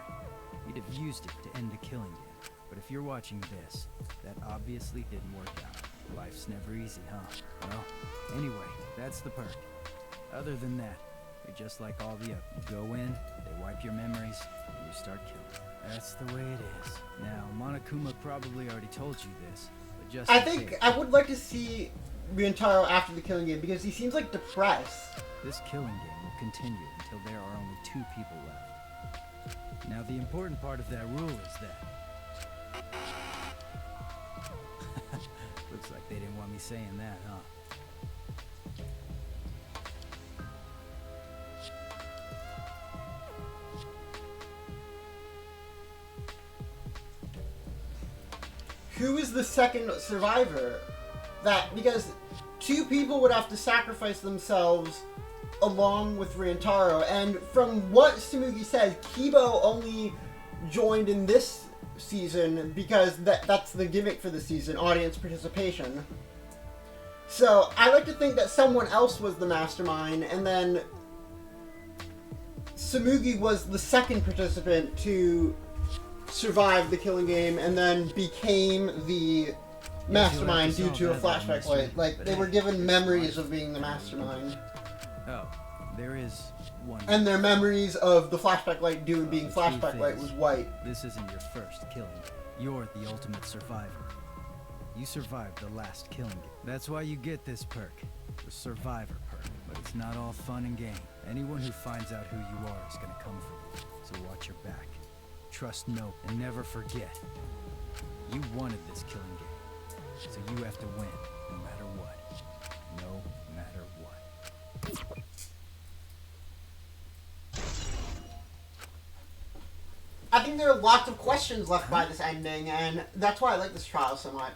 you'd have used it to end the killing game. But if you're watching this, that obviously didn't work out. Life's never easy, huh? Well, anyway, that's the perk. Other than that, you're just like all the others. You go in, they wipe your memories, and you start killing. That's the way it is. Now, Monokuma probably already told you this, but just I think I would like to see Rantaro after the killing game because he seems like depressed. this killing game will continue until there are only 2 people left. Now, the important part of that rule is that... Looks like they didn't want me saying that, huh? Who is the second survivor? That, because 2 people would have to sacrifice themselves along with Rantaro, and from what Tsumugi said, Kibo only joined in this season because that's the gimmick for the season, audience participation. So I like to think that someone else was the mastermind, and then Tsumugi was the second participant to survive the killing game and then became the mastermind due to a flashback light. Like, they were given memories of being the mastermind. Oh, there is one. And their memories of the flashback light being the flashback truth light is, was white. This isn't your first killing. You're the ultimate survivor. You survived the last killing game. That's why you get this perk, the survivor perk. But it's not all fun and game. Anyone who finds out who you are is gonna come for you. So watch your back. Trust no, and never forget. You wanted this killing game, so you have to win, no matter what. No matter what. I think there are lots of questions left by this ending, and that's why I like this trial so much.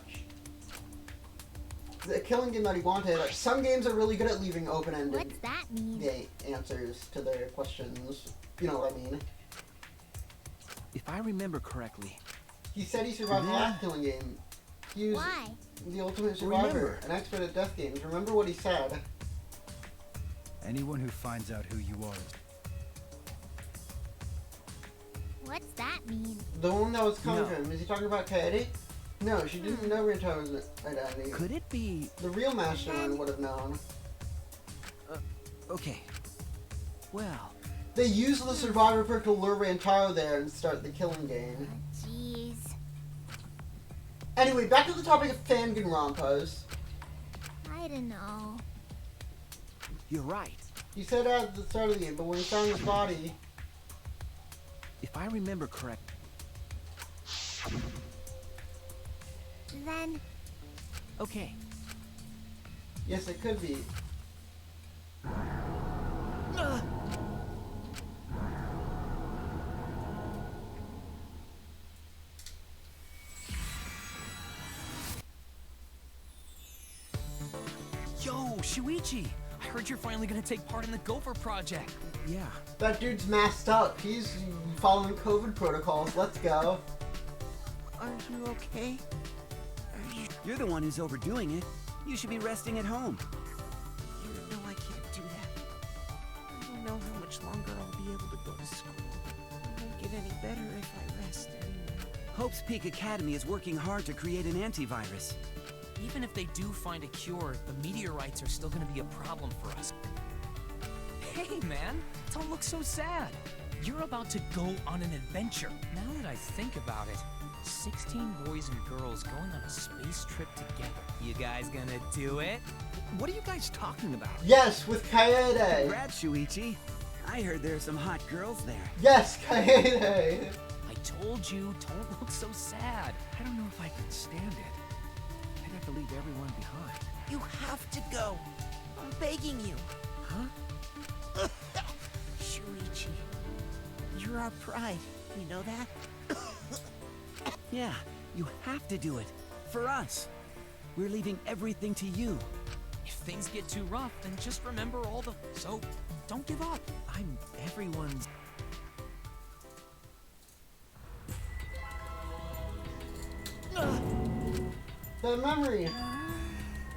The killing game that he wanted, like, some games are really good at leaving open-ended What's that mean? answers to their questions. You know what I mean? If I remember correctly, He said he survived the last killing game. He was Why? the ultimate survivor, Remember. an expert at death games. Remember what he said. Anyone who finds out who you are is... What's that mean? The one that was coming No. from him, is he talking about Kaede? No, she didn't know Rantaro's identity. could it be... The real mastermind would have known. Okay. Well, They used the survivor perk to lure Rantaro there and start the killing game. Jeez. Anyway, back to the topic of Danganronpas. I don't know. you're right. He said at the start of the game, but when he found his body... If I remember correct... Then... Okay. Yes, it could be. Yo, Shuichi! I heard you're finally gonna take part in the Gopher project. Yeah. That dude's masked up. He's following COVID protocols. Let's go. Are you okay? You're the one who's overdoing it. You should be resting at home. You know I can't do that. I don't know how much longer I'll be able to go to school. It won't get any better if I rest anymore. Hope's Peak Academy is working hard to create an antivirus. Even if they do find a cure, the meteorites are still gonna be a problem for us. Hey, man! Don't look so sad! You're about to go on an adventure. Now that I think about it, 16 boys and girls going on a space trip together. You guys gonna do it? What are you guys talking about? Yes, with Kaede. Congrats, Shuichi. I heard there are some hot girls there. Yes, Kaede. I told you, don't look so sad. I don't know if I can stand it. I'd have to leave everyone behind. You have to go. I'm begging you. Huh? Shuichi, you're our pride. You know that? Yeah, you have to do it. For us. We're leaving everything to you. If things get too rough, then just remember all the... So, don't give up. I'm everyone's... The memory.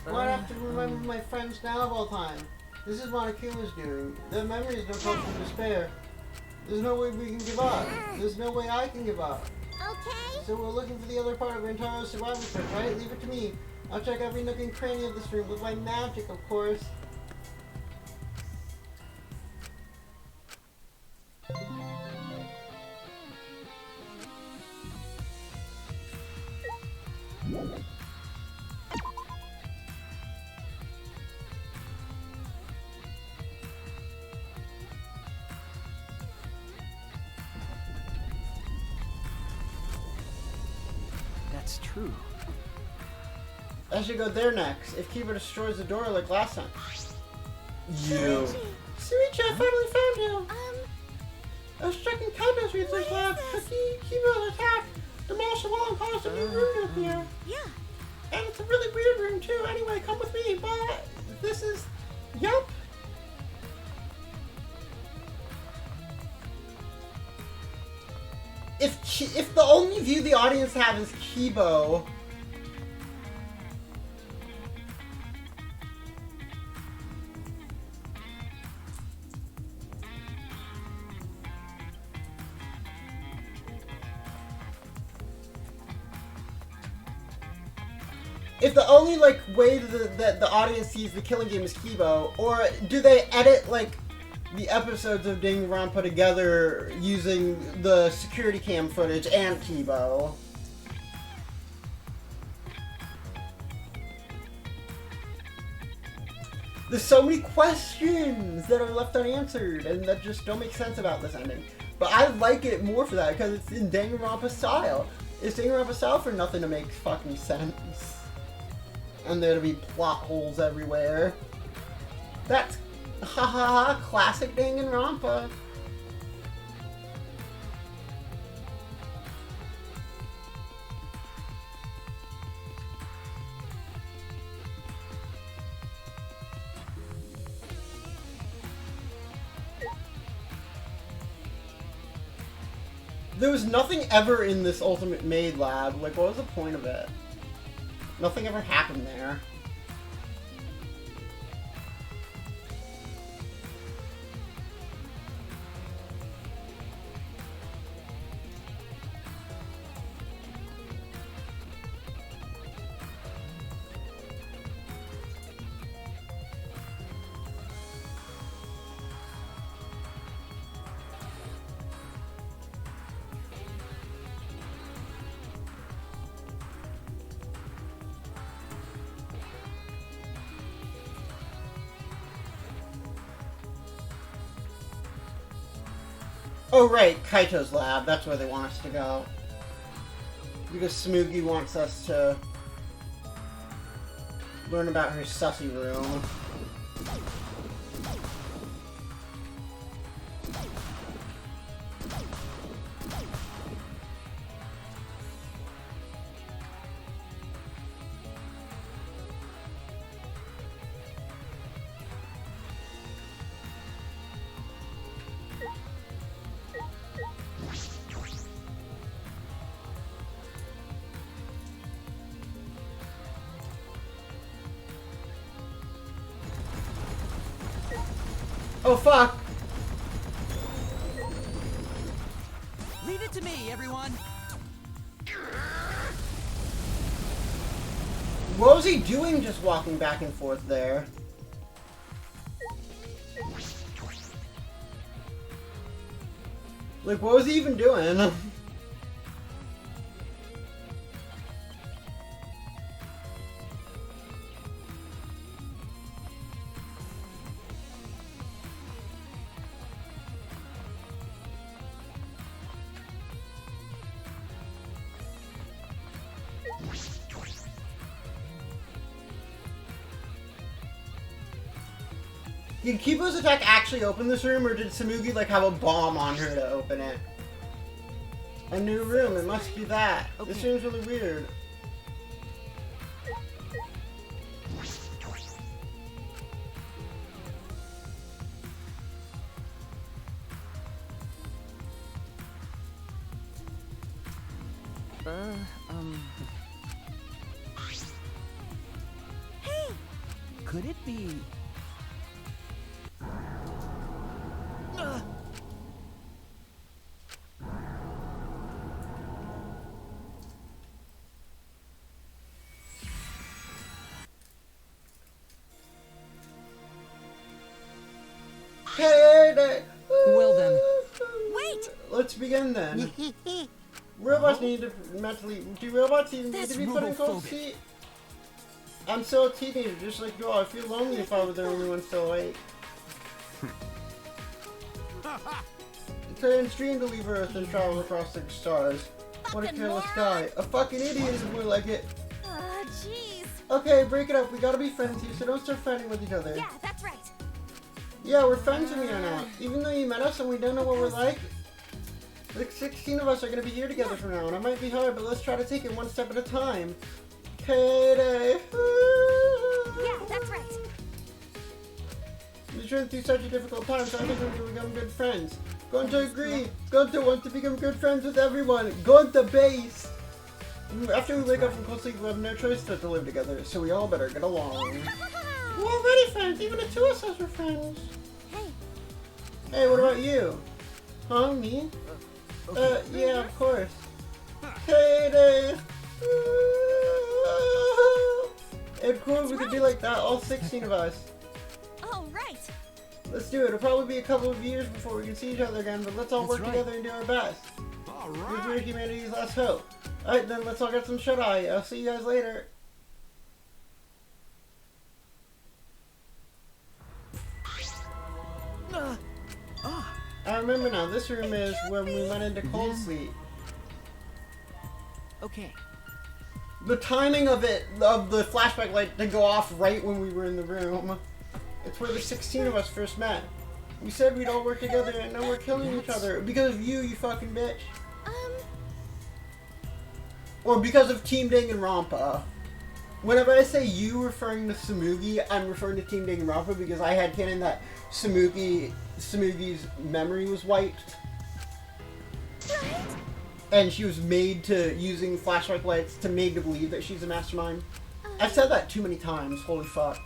Why have to remember my friends now of all time? This is what Akuma's doing. The memory is no cause for despair. There's no way we can give up. There's no way I can give up. Okay? So we're looking for the other part of Rentaro's survival kit, right? Leave it to me. I'll check every nook and cranny of this room with my magic, of course. That's true. I should go there next, if Kiba destroys the door like last time. You. Suichi, I finally found you! I was checking Kaido's research lab. Kiba attacked, demolished the wall and caused a new room in here. Yeah. And it's a really weird room too. Anyway, come with me, but this is... Yup. If the only view the audience have is Kibo... If the only, like, way that the audience sees the killing game is Kibo, or do they edit, like, the episodes of Danganronpa together using the security cam footage and Kibo? There's so many questions that are left unanswered and that just don't make sense about this ending. But I like it more for that because it's in Danganronpa style. It's Danganronpa style for nothing to make fucking sense. And there to be plot holes everywhere. That's haha classic Danganronpa. There was nothing ever in this Ultimate Maid lab. Like, what was the point of it? Nothing ever happened there. Oh, right, Kaito's lab. That's where they want us to go. Because Smoogie wants us to learn about her sussy room. Oh, fuck! Leave it to me, everyone. What was he doing just walking back and forth there? Like, what was he even doing? Did Kibo's attack actually open this room, or did Tsumugi, like, have a bomb on her to open it? A new room, it must be that. Okay. This room's really weird. Hey! Could it be? Hey, Well then. Wait! let's begin then. Robots need to mentally. Do robots even need That's to be put in cold robophobic. seat? I'm still a teenager, just like you all. I feel lonely if I were the only one still awake. It's Karen's dream to leave Earth and travel across the stars. What a Fucking careless moron. guy. A fucking idiot is more like it. Jeez. Okay, break it up. We gotta be friends here, so don't start fighting with each other. Yeah, that's right. Yeah, we're friends from here now. Even though you met us and we don't know what we're like, like 16 of us are gonna be here together from now on. It might be hard, but let's try to take it one step at a time. Katie. Yeah, that's right. We've been through such a difficult time, so I think we're gonna become good friends. Gonta agree. Gonta wants to become good friends with everyone. Gonta base. After we wake up from cold sleep, we'll have no choice but to live together, so we all better get along. We're already friends, even the two of us are friends. Hey. Hey, what about you? Huh, me? Yeah, of course. Katie! It'd cool if we could be like that, all 16 of us. Oh, right. Let's do it. It'll probably be a couple of years before we can see each other again, but let's all That's work right. together and do our best. All We're humanity's last hope. Alright, then let's all get some shut-eye. I'll see you guys later. I remember now, this room is when we went into cold sleep. Okay. The timing of it, of the flashback light, to go off right when we were in the room. It's where the 16 of us first met. We said we'd all work together and now we're killing each other. Because of you, you fucking bitch. Or because of Team Danganronpa. Whenever I say you referring to Tsumugi, I'm referring to Team Danganronpa because I had canon that Tsumugi's memory was wiped. Right? And she was made to using flashlight lights to make to believe that she's a mastermind. I've said that too many times, holy fuck.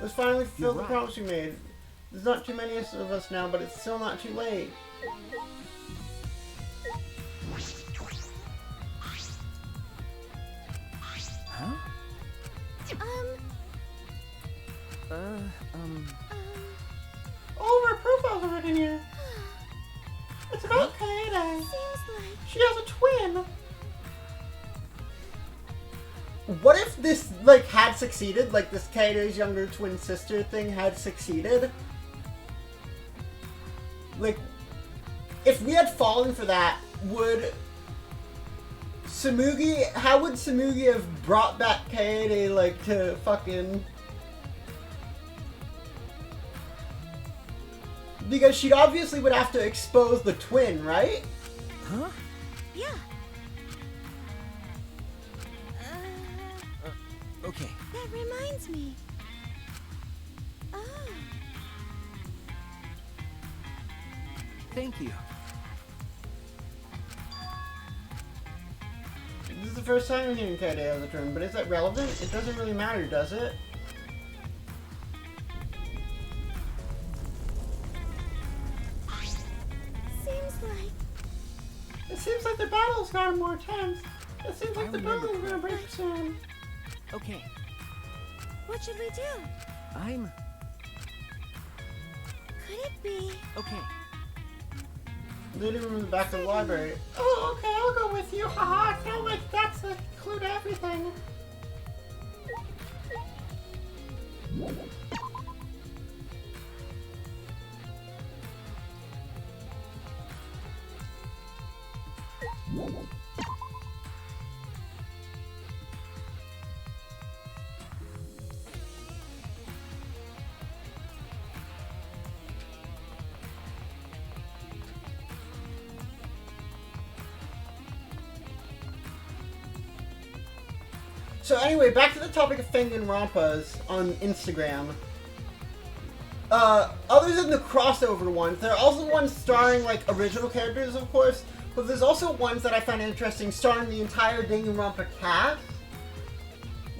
Let's finally fulfill You're the right. promise we made. There's not too many of us now, but it's still not too late. Huh? Oh, our profiles are written here. It's about Kaede. Seems like... She has a twin. What if this, like, had succeeded? Like, this Kaede's younger twin sister thing had succeeded? Like, if we had fallen for that, how would Tsumugi have brought back Kaede, like, to fucking... Because she obviously would have to expose the twin, right? Huh? Yeah. Okay. That reminds me. Oh. Thank you. This is the first time I'm hearing Kaede as a twin, but is that relevant? It doesn't really matter, does it? It seems like the battle's gotten more tense. It seems like the building's gonna break soon. Okay. What should we do? Could it be? Okay. Leading room in the back of the library. Oh, okay, I'll go with you. Haha, I feel like that's the clue to everything. So anyway, back to the topic of Danganronpas on Instagram. Other than the crossover ones, there are also ones starring, like, original characters, of course, but there's also ones that I find interesting starring the entire Danganronpa cast,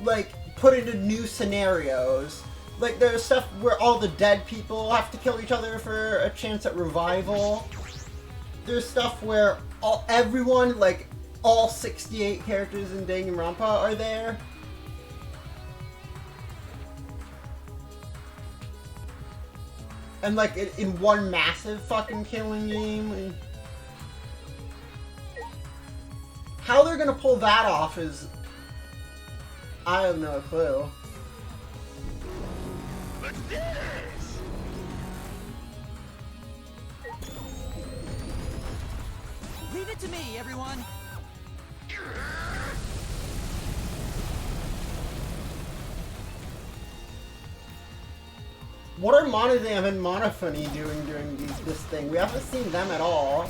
like, put into new scenarios. Like, there's stuff where all the dead people have to kill each other for a chance at revival. There's stuff where everyone, like, all 68 characters in Danganronpa are there. And, like, in one massive fucking killing game. How they're gonna pull that off is... I have no clue. Let's do this! Leave it to me, everyone. What are Monodam and Monophony doing during this thing? We haven't seen them at all.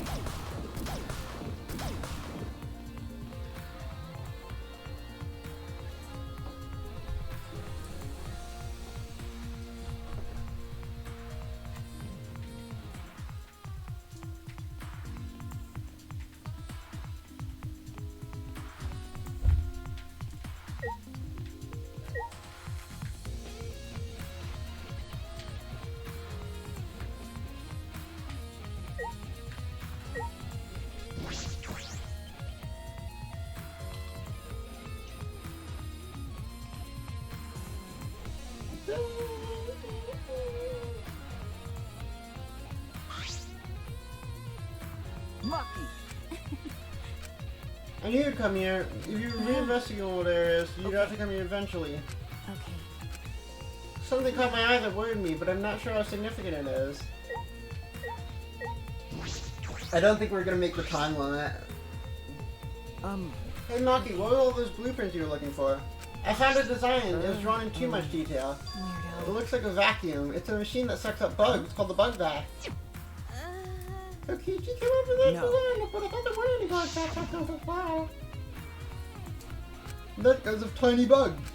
I knew you'd come here. If you reinvestigate old areas, you'd have to come here eventually. Okay. Something caught my eye that worried me, but I'm not sure how significant it is. I don't think we're gonna make the time limit. Hey Maki, what are all those blueprints you were looking for? I found a design. It was drawn in too much detail. It looks like a vacuum. It's a machine that sucks up bugs. It's called the bug vac. Kokichi came up with that design, but I thought there weren't any bugs that sucked up a file. That's because of tiny bugs.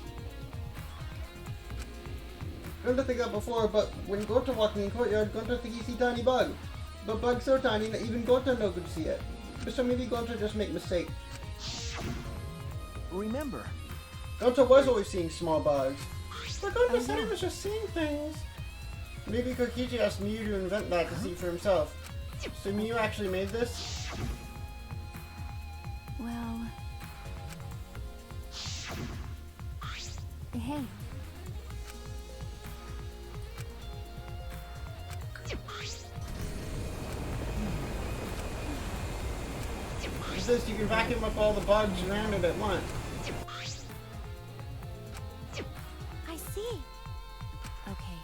I didn't think that before, but when Gota walking in courtyard, Gota thinks he see tiny bug. But bug's so tiny that even Gota no could see it. So maybe Gota just make mistake. Remember, Gota was always seeing small bugs. But Gota said he was just seeing things. Maybe Kokichi asked Miyu to invent that to see for himself. So Miyu actually made this? Well... Hey. It says you can vacuum up all the bugs around it at once. I see. Okay.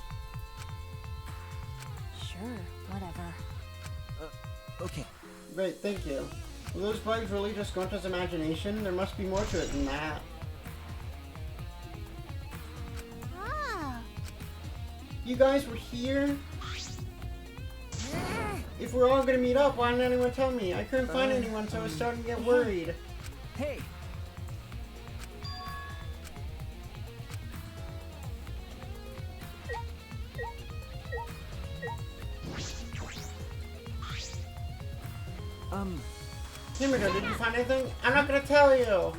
Sure, whatever. Okay. Great, thank you. Were those bugs really just Gonta's imagination? There must be more to it than that. Ah. You guys were here? If we're all gonna meet up, why didn't anyone tell me? I couldn't find anyone, so I was starting to get worried. Hey! Himiko, did you find anything? I'm not gonna tell you!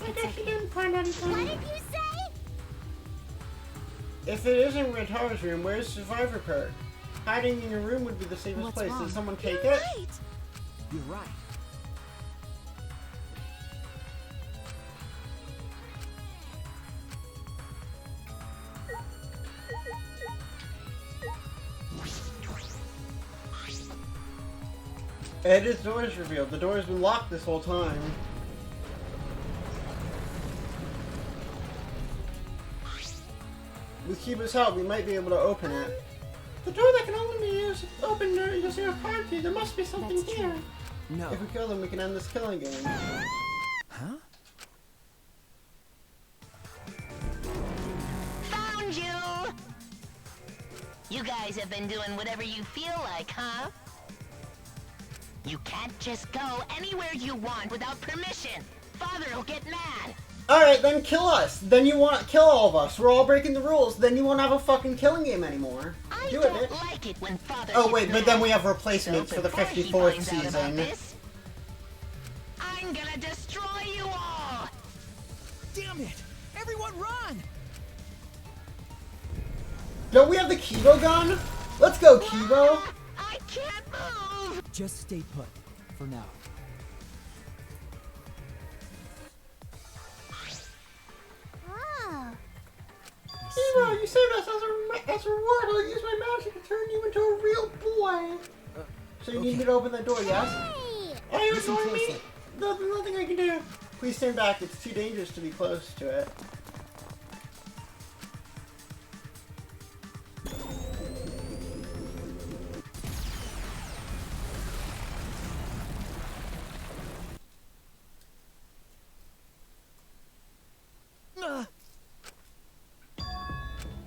I guess you didn't find anything. What did you say? If it isn't Ritara's room, where's Survivor Perk? Hiding in your room would be the safest What's place. wrong? Did someone take You're it? right. You're right. Edge's door is revealed. The door has been locked this whole time. With Kiba's help, we might be able to open it. The door that can only be opened using a card key. There must be something That's here. No. If we kill them, we can end this killing game. Huh? Found you! You guys have been doing whatever you feel like, huh? You can't just go anywhere you want without permission. Father'll get mad. Alright, then kill us. Then you want kill all of us. We're all breaking the rules. Then you won't have a fucking killing game anymore. I Do it, don't bitch. like it when father Oh gets wait, but mad. then we have replacements So for the before he 54th finds out about season. this, I'm gonna destroy you all! Damn it! Everyone run! Don't we have the Kibo gun? Let's go, Kibo! I can't move! Just stay put. For now. Ah. Kibo, you saved us as a reward. I'll use my magic to turn you into a real boy. So you need me to open that door, yes? Hey. Are you Listen ignoring me? closely. There's nothing I can do. Please stand back. It's too dangerous to be close to it.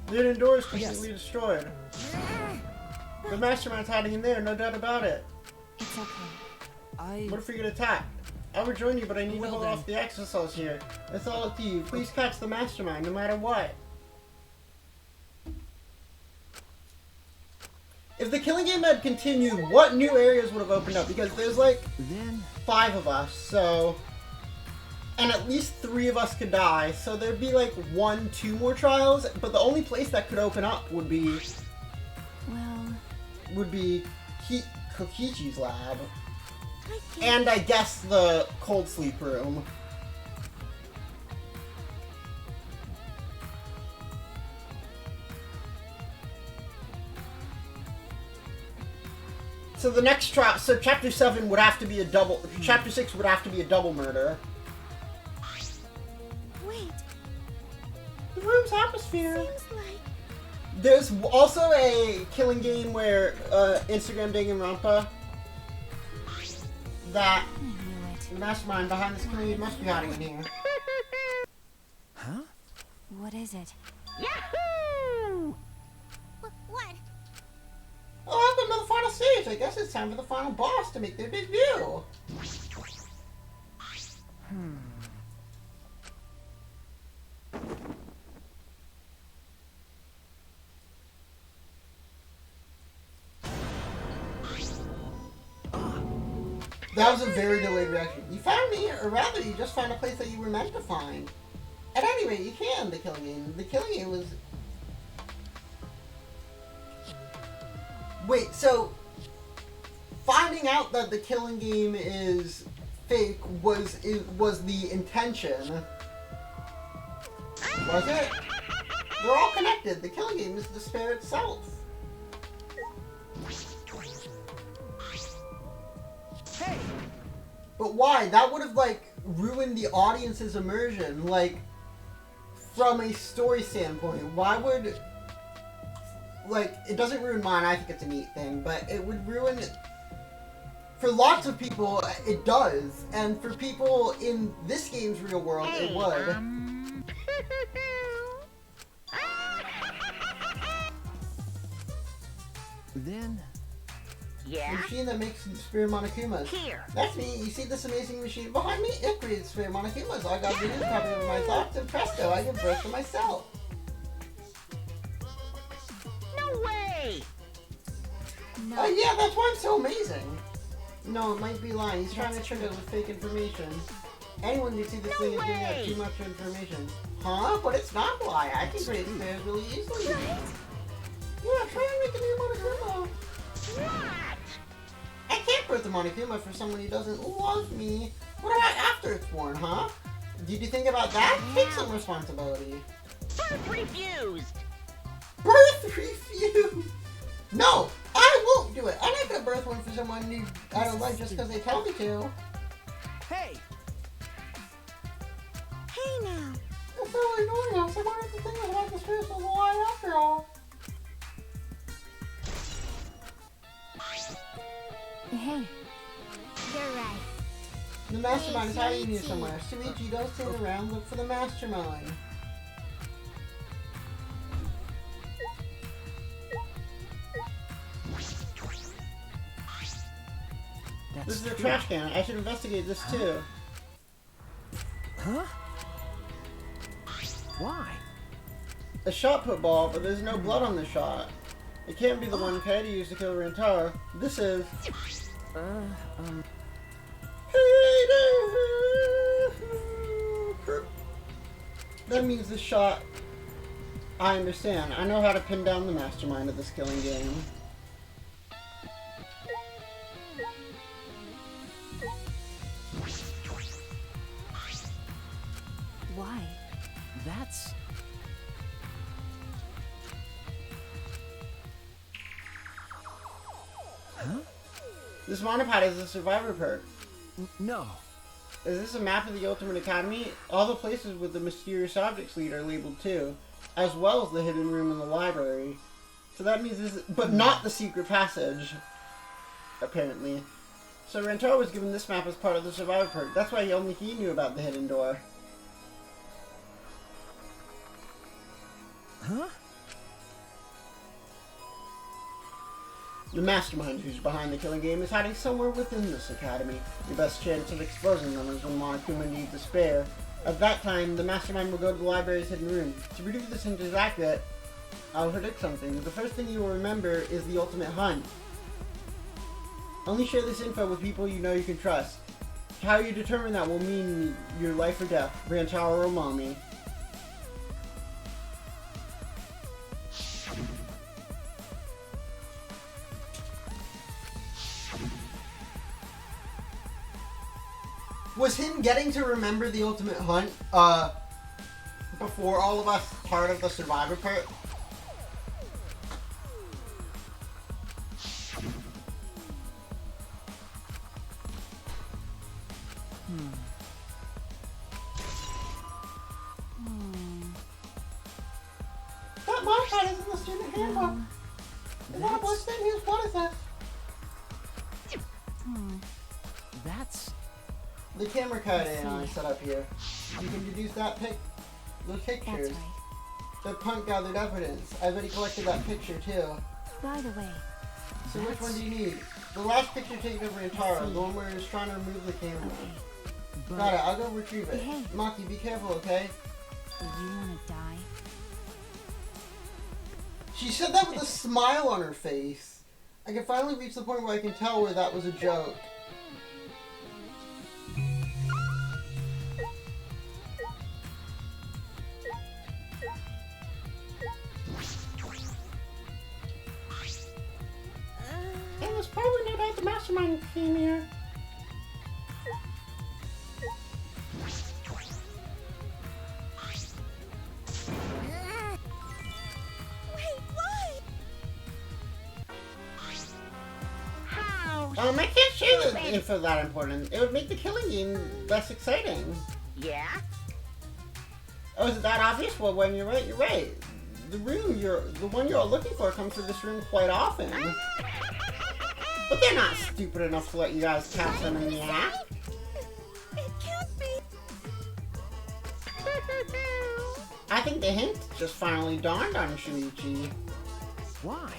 The hidden door is completely destroyed. The mastermind's hiding in there, no doubt about it. It's okay. What if we get attacked? I would join you, but I need to Well hold then. off the exocells here. It's all up to you. Please catch the mastermind, no matter what. If the killing game had continued, what new areas would have opened up? Because there's like Then 5 of us, so... And at least 3 of us could die, so there'd be like 1, 2 more trials, but the only place that could open up would be Well, Kokichi's lab. I can't. And I guess the cold sleep room. So the next trial, so chapter 7 would have to be a double, chapter 6 would have to be a double murder. Wait. The room's atmosphere. Seems like. There's also a killing game where Instagram Danganronpa that I knew it. the mastermind behind this killing game must be hiding in here. Huh? What is it? Yahoo! What? Oh, welcome to the final stage. I guess it's time for the final boss to make their debut. That was a very delayed reaction. You found me, or rather, you just found a place that you were meant to find. At any rate, you can, the killing game. The killing game was... Wait, so... Finding out that the killing game is fake was the intention. Was it? They're all connected. The killing game is despair itself. Hey! But why? That would have, like, ruined the audience's immersion, like, from a story standpoint. Why would... like, it doesn't ruin mine. I think it's a neat thing, but it would ruin. For lots of people, it does, and for people in this game's real world, it would. Then... Yeah? The machine that makes Sphere Monokumas. Here. That's me. You see this amazing machine behind me? It creates Sphere Monokumas. I got video copy of my thoughts, and presto, I give birth to myself. No way! No. Oh yeah, that's why I'm so amazing. No, it might be lying. He's trying to trick us with fake information. Anyone can see this thing is giving out too much information. Huh? But it's not a lie. I can create spheres really easily. Yeah, try and make a new Monokuma. What? I can't birth a Monokuma for someone who doesn't love me. What about after it's born, huh? Did you think about that? Take some responsibility. Birth refused! Birth refused! No! I won't do it! I'm not gonna birth one for someone who I don't like just because they tell me to. Hey! Hey now. That's so annoying. So what if the thing was about the spirits was a lie after all? Hey, You're right. The mastermind is hiding you somewhere. Suichi, don't stand around. Look for the mastermind. This is a trash can. I should investigate this too. Huh? Why? A shot put ball, but there's no blood on the shot. It can't be the one Khepri used to kill Rantaro. This is... That means the shot... I understand. I know how to pin down the mastermind of this killing game. why? That's... Huh? This monopod is a survivor perk. No. Is this a map of the Ultimate Academy? All the places with the mysterious objects lead are labeled too, as well as the hidden room in the library. So that means this is, but not the secret passage, apparently. So Rantaro was given this map as part of the survivor perk. That's why only he knew about the hidden door. Huh? The mastermind who's behind the killing game is hiding somewhere within this academy. Your best chance of exposing them is when Monokuma needs a spare. At that time, the mastermind will go to the library's hidden room. To prove this hint is accurate, I'll predict something. The first thing you will remember is the ultimate hunt. Only share this info with people you know you can trust. How you determine that will mean your life or death. Rantaro or Mommy. Was him getting to remember the ultimate hunt, before all of us part of the survivor part? That modify is in the student handbook. Is that a blood stain? Whose blood is that? That's... The camera cut in I set up here. You can deduce that those pictures. That's right. The punk gathered evidence. I've already collected that picture too. By the way, So which one do you need? The last picture taken of Rantaro, the one where he was trying to remove the camera. but Got it, I'll go retrieve it. Hey. Maki, be careful, okay? do you want to die? She said that with a smile on her face. I can finally reach the point where I can tell where that was a joke. And there's probably no doubt the mastermind came here. I can't share the info that important. It would make the killing game less exciting. Yeah? Oh, is it that obvious? Well, when you're right, you're right. the one you're all looking for comes to this room quite often. But they're not stupid enough to let you guys catch them in the act. It can't be. I think the hint just finally dawned on Shuichi. Why?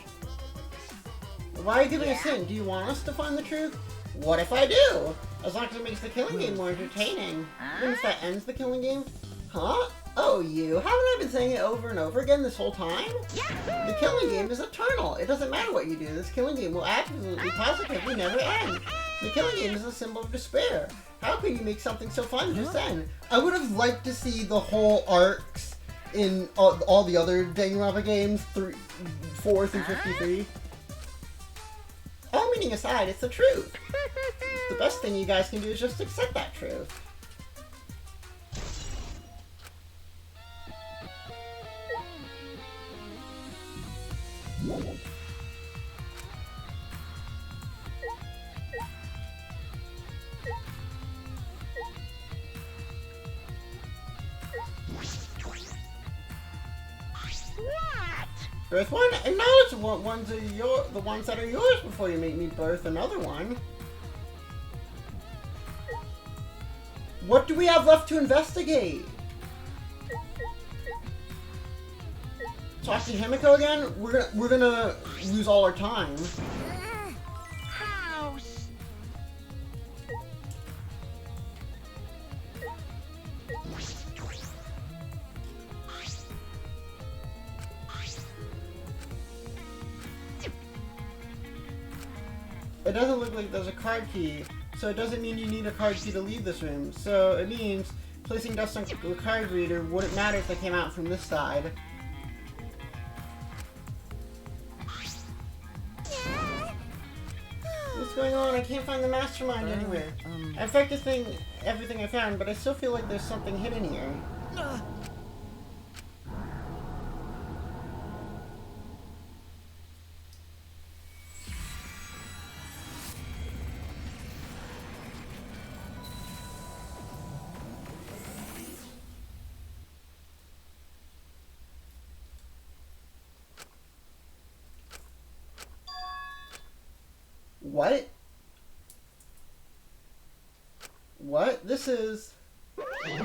Why are you giving us a hint? Do you want us to find the truth? What if I do? As long as it makes the killing game more entertaining. Even if that ends the killing game? Huh? Oh, you. Haven't I been saying it over and over again this whole time? The killing game is eternal. It doesn't matter what you do. This killing game will absolutely positively never end. The killing game is a symbol of despair. How can you make something so fun just then? I would have liked to see the whole arcs in all the other Danganronpa games, 4 through 53. All meaning aside, it's the truth. The best thing you guys can do is just accept that truth. Birth one? Acknowledge the ones that are yours before you make me birth another one. What do we have left to investigate? Talk to Himiko again? We're gonna lose all our time. House. It doesn't look like there's a card key, so it doesn't mean you need a card key to leave this room. So it means placing dust on the card reader wouldn't matter if they came out from this side. What's going on? I can't find the mastermind anywhere. I've checked everything I found, but I still feel like there's something hidden here. What? What? This is... Hey!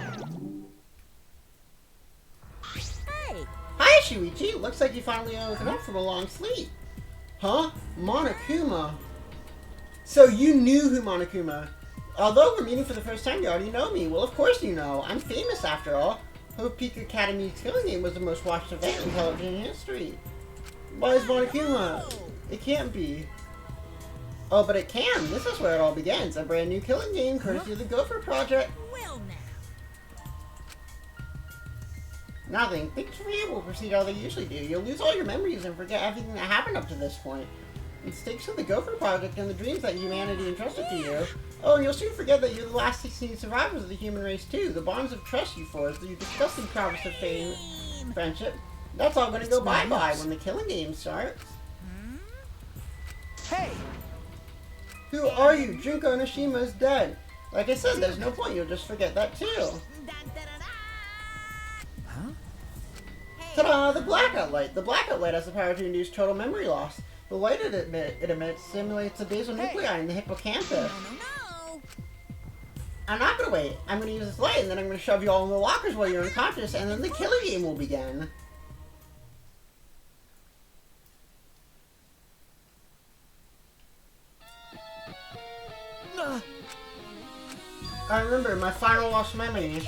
Hi, Shuichi! Looks like you finally woken up from a long sleep. Huh? Monokuma. So you knew who Monokuma. Although we're meeting for the first time, you already know me. Well, of course you know. I'm famous after all. Hope Peak Academy's killing game was the most watched event in television history. Why is Monokuma? It can't be. Oh, but it can. This is where it all begins. A brand new killing game courtesy of the Gopher Project. Well now. Nothing. Things for you will proceed how they usually do. You'll lose all your memories and forget everything that happened up to this point. It's thanks to the Gopher Project and the dreams that humanity entrusted to you. Oh, and you'll soon forget that you're the last 16 survivors of the human race too. The bonds of trust you forged, the disgusting promise of fame, friendship. That's all gonna go bye-bye when the killing game starts. Hey! Who are you? Junko Nishima is dead. Like I said, there's no point. You'll just forget that too. Huh? Ta-da! The blackout light. The blackout light has the power to induce total memory loss. The light it emits simulates the basal nuclei in the hippocampus. No. I'm not gonna wait. I'm gonna use this light, and then I'm gonna shove you all in the lockers while you're unconscious, and then the killing game will begin. I remember my final lost memory.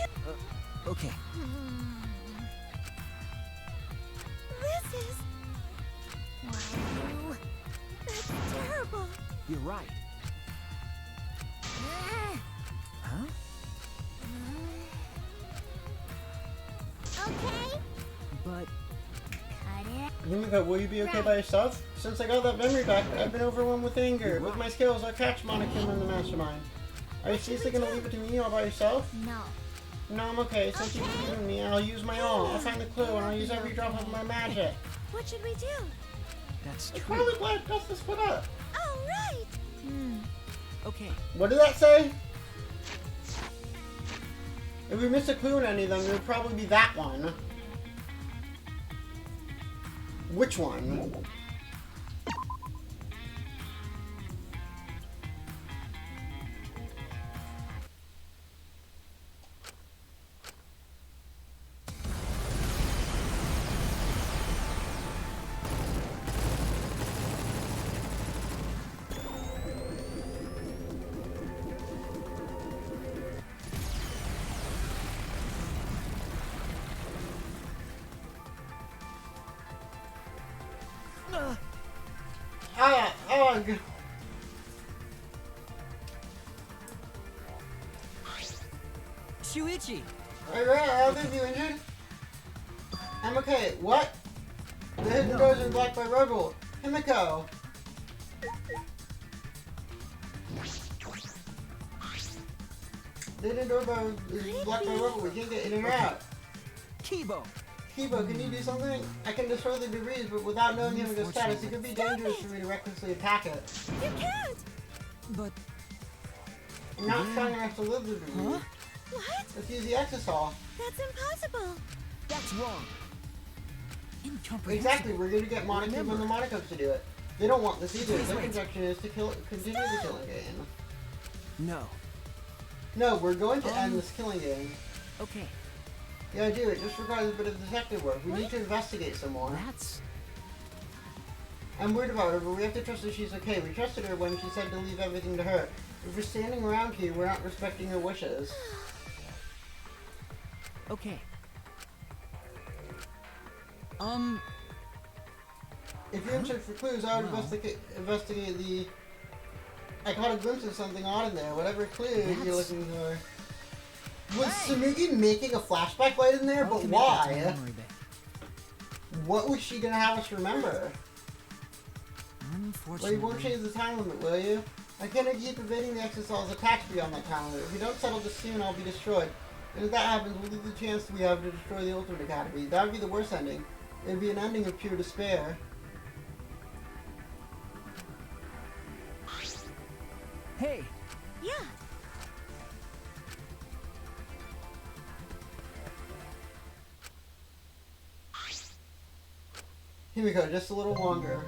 Okay. This is... Wow. That's terrible. You're right. Huh? Okay? But... Cut it. Himiko, will you be okay by yourself? Since I got that memory back, I've been overwhelmed with anger. With my skills, I'll catch Monokuma in the mastermind. Are you seriously gonna leave it to me all by yourself? No. No, I'm okay. Since you believe in me, I'll use my all. I'll find the clue and I'll use every drop of my magic. What should we do? that's I'm true. probably glad Gus split up. Oh, right! Okay. What did that say? If we missed a clue in any of them, it would probably be that one. Which one? Ugh. Shuichi! Alright, I'll leave you injured. I'm okay. What? The hidden doors are blocked by rubble. Himiko! The hidden door is blocked by rubble. We can't get in and out. Kibo! Kibo, can you do something? I can destroy the debris, but without knowing Himiko's status, it could be dangerous for me to recklessly attack it. You can't! But... I'm not strong enough to live the debris. What? Let's use the exisol. That's impossible! That's wrong! Incomprehensible. Exactly, we're gonna get Monocube and the Monocubs to do it. They don't want this either. Their Wait. conjecture is to continue the killing game. No. No, we're going to end this killing game. Okay. Yeah, do it. Just requires a bit of detective work. We need to investigate some more. That's... I'm worried about her, but we have to trust that she's okay. We trusted her when she said to leave everything to her. If we're standing around here, we're not respecting her wishes. Okay. If you're in search for clues, I would investigate the... I caught a glimpse of something odd in there. Whatever clue you're looking for. Was Tsumugi making a flashback light in there? But why? What was she gonna have us remember? Well, you won't change the time limit, will you? I cannot keep evading the exosol's attacks beyond that time limit. If we don't settle this soon, I'll be destroyed. And if that happens, we'll lose the chance we have to destroy the Ultimate Academy. That would be the worst ending. It would be an ending of pure despair. Hey! Yeah. Himiko, just a little longer.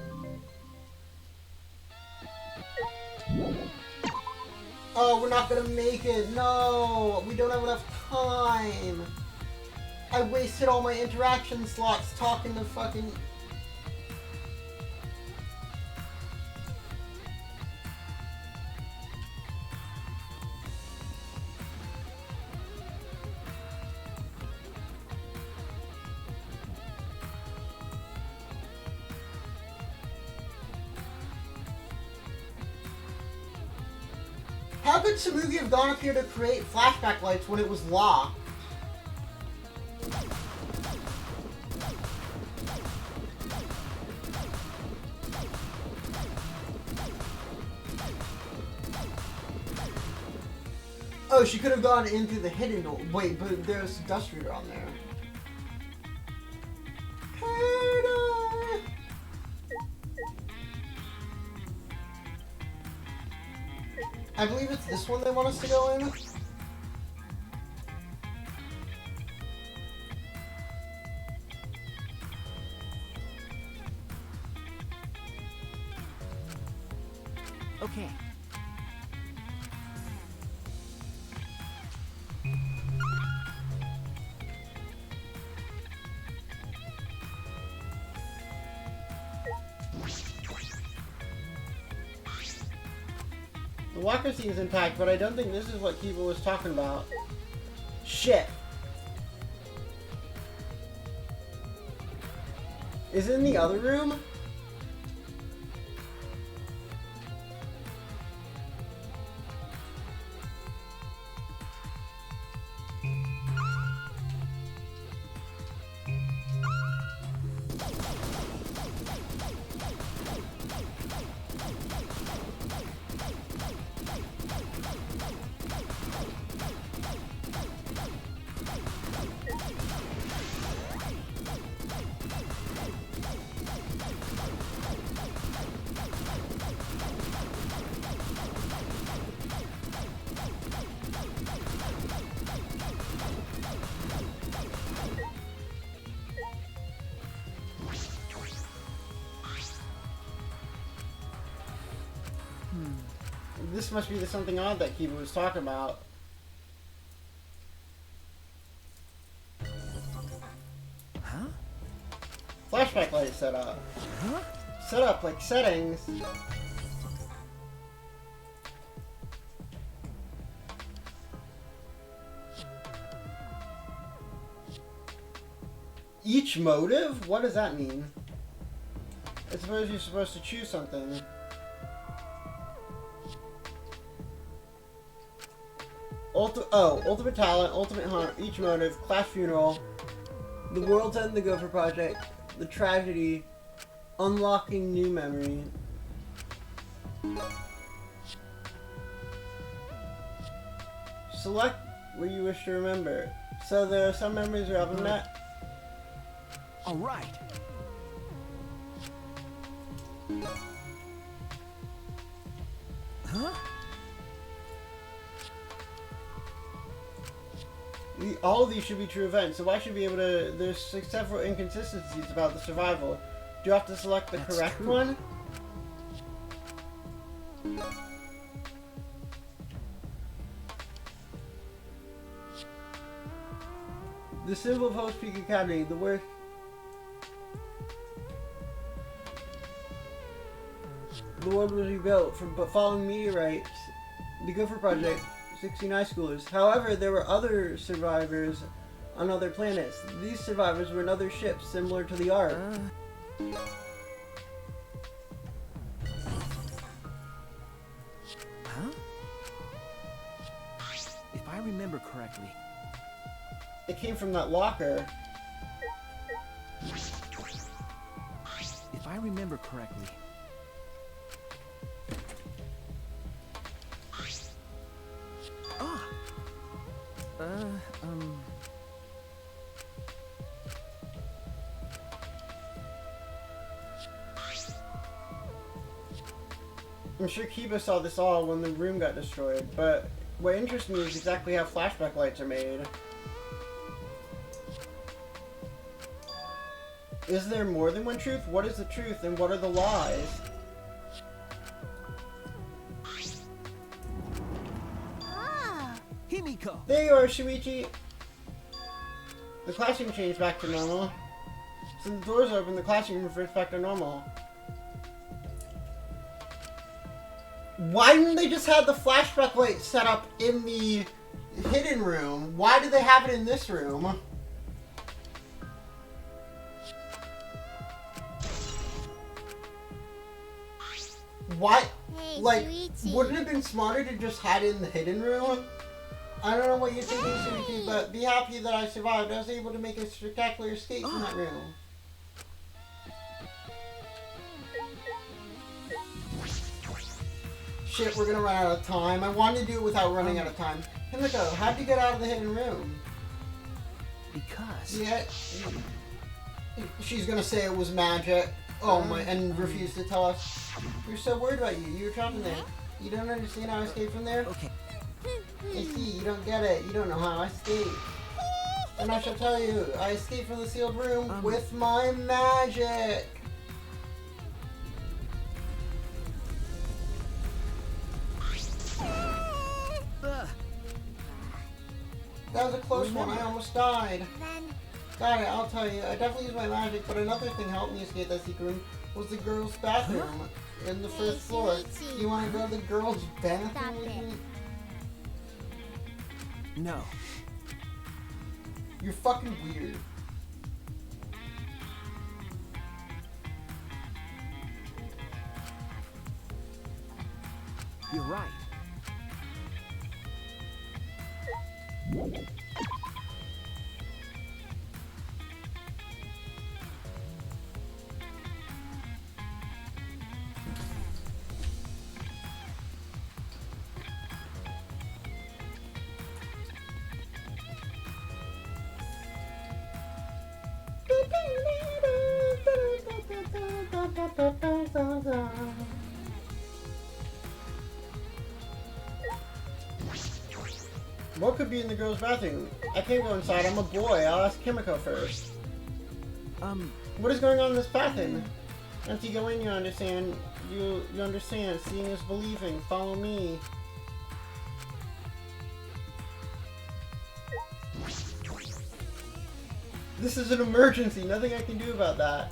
Oh, we're not gonna make it. No, we don't have enough time. I wasted all my interaction slots talking to fucking... How could Tsumugi have gone up here to create flashback lights when it was locked? Oh, she could have gone into the hidden door. Wait, but there's Dust Reader on there. I believe it's this one they want us to go in. Okay. The walker seems intact, but I don't think this is what Kiba was talking about. Shit. Is it in the other room? This must be the something odd that Kiba was talking about. Huh? Flashback light setup. Huh? Set up like settings. Each motive? What does that mean? I suppose you're supposed to choose something. Ultimate talent, ultimate hunt, each motive, class funeral, the world's end, the Gopher Project, the tragedy, unlocking new memory. Select what you wish to remember. So there are some memories we haven't met. All right. Huh? All of these should be true events, so I should be able to... There's several inconsistencies about the survival. Do you have to select the That's correct true. one? The symbol of Host Peak Academy, the work... The world was rebuilt from following meteorites. The Gopher Project, 16 high schoolers. However, there were other survivors on other planets. These survivors were in other ships similar to the Ark. Huh? If I remember correctly, It came from that locker. if I remember correctly, I'm sure Kiba saw this all when the room got destroyed, but what interests me is exactly how flashback lights are made. Is there more than one truth? What is the truth and what are the lies? Ah, Himiko! There you are, Shuichi! The classroom changed back to normal. Since the doors open, the classroom reverts back to normal. Why didn't they just have the flashback light set up in the hidden room? Why did they have it in this room? What? hey, Like, Shuichi. wouldn't it have been smarter to just hide it in the hidden room? I don't know what you're thinking, Shuichi, but be happy that I survived. I was able to make a spectacular escape from that room. Shit, we're gonna run out of time. I wanted to do it without running out of time. Himiko, how'd you get out of the hidden room? Because... Yeah. She's gonna say it was magic. Oh my, and refuse to tell us. We're so worried about you. You were trapped in there. You don't understand how I escaped from there? Okay. I see, you don't get it. You don't know how I escaped. And I shall tell you, I escaped from the sealed room with my magic. That was a close one. I almost died. Then, Got it, I'll tell you. I definitely used my magic, but another thing helped me escape that secret room was the girls' bathroom in the first floor. Sweetie. You want to go to the girls' bathroom Stop with it. me? No. You're fucking weird. You're right. What could be in the girls' bathroom? I can't go inside. I'm a boy. I'll ask Kimiko first. What is going on in this bathroom? Once you go in, you understand. You understand. Seeing is believing. Follow me. This is an emergency. Nothing I can do about that.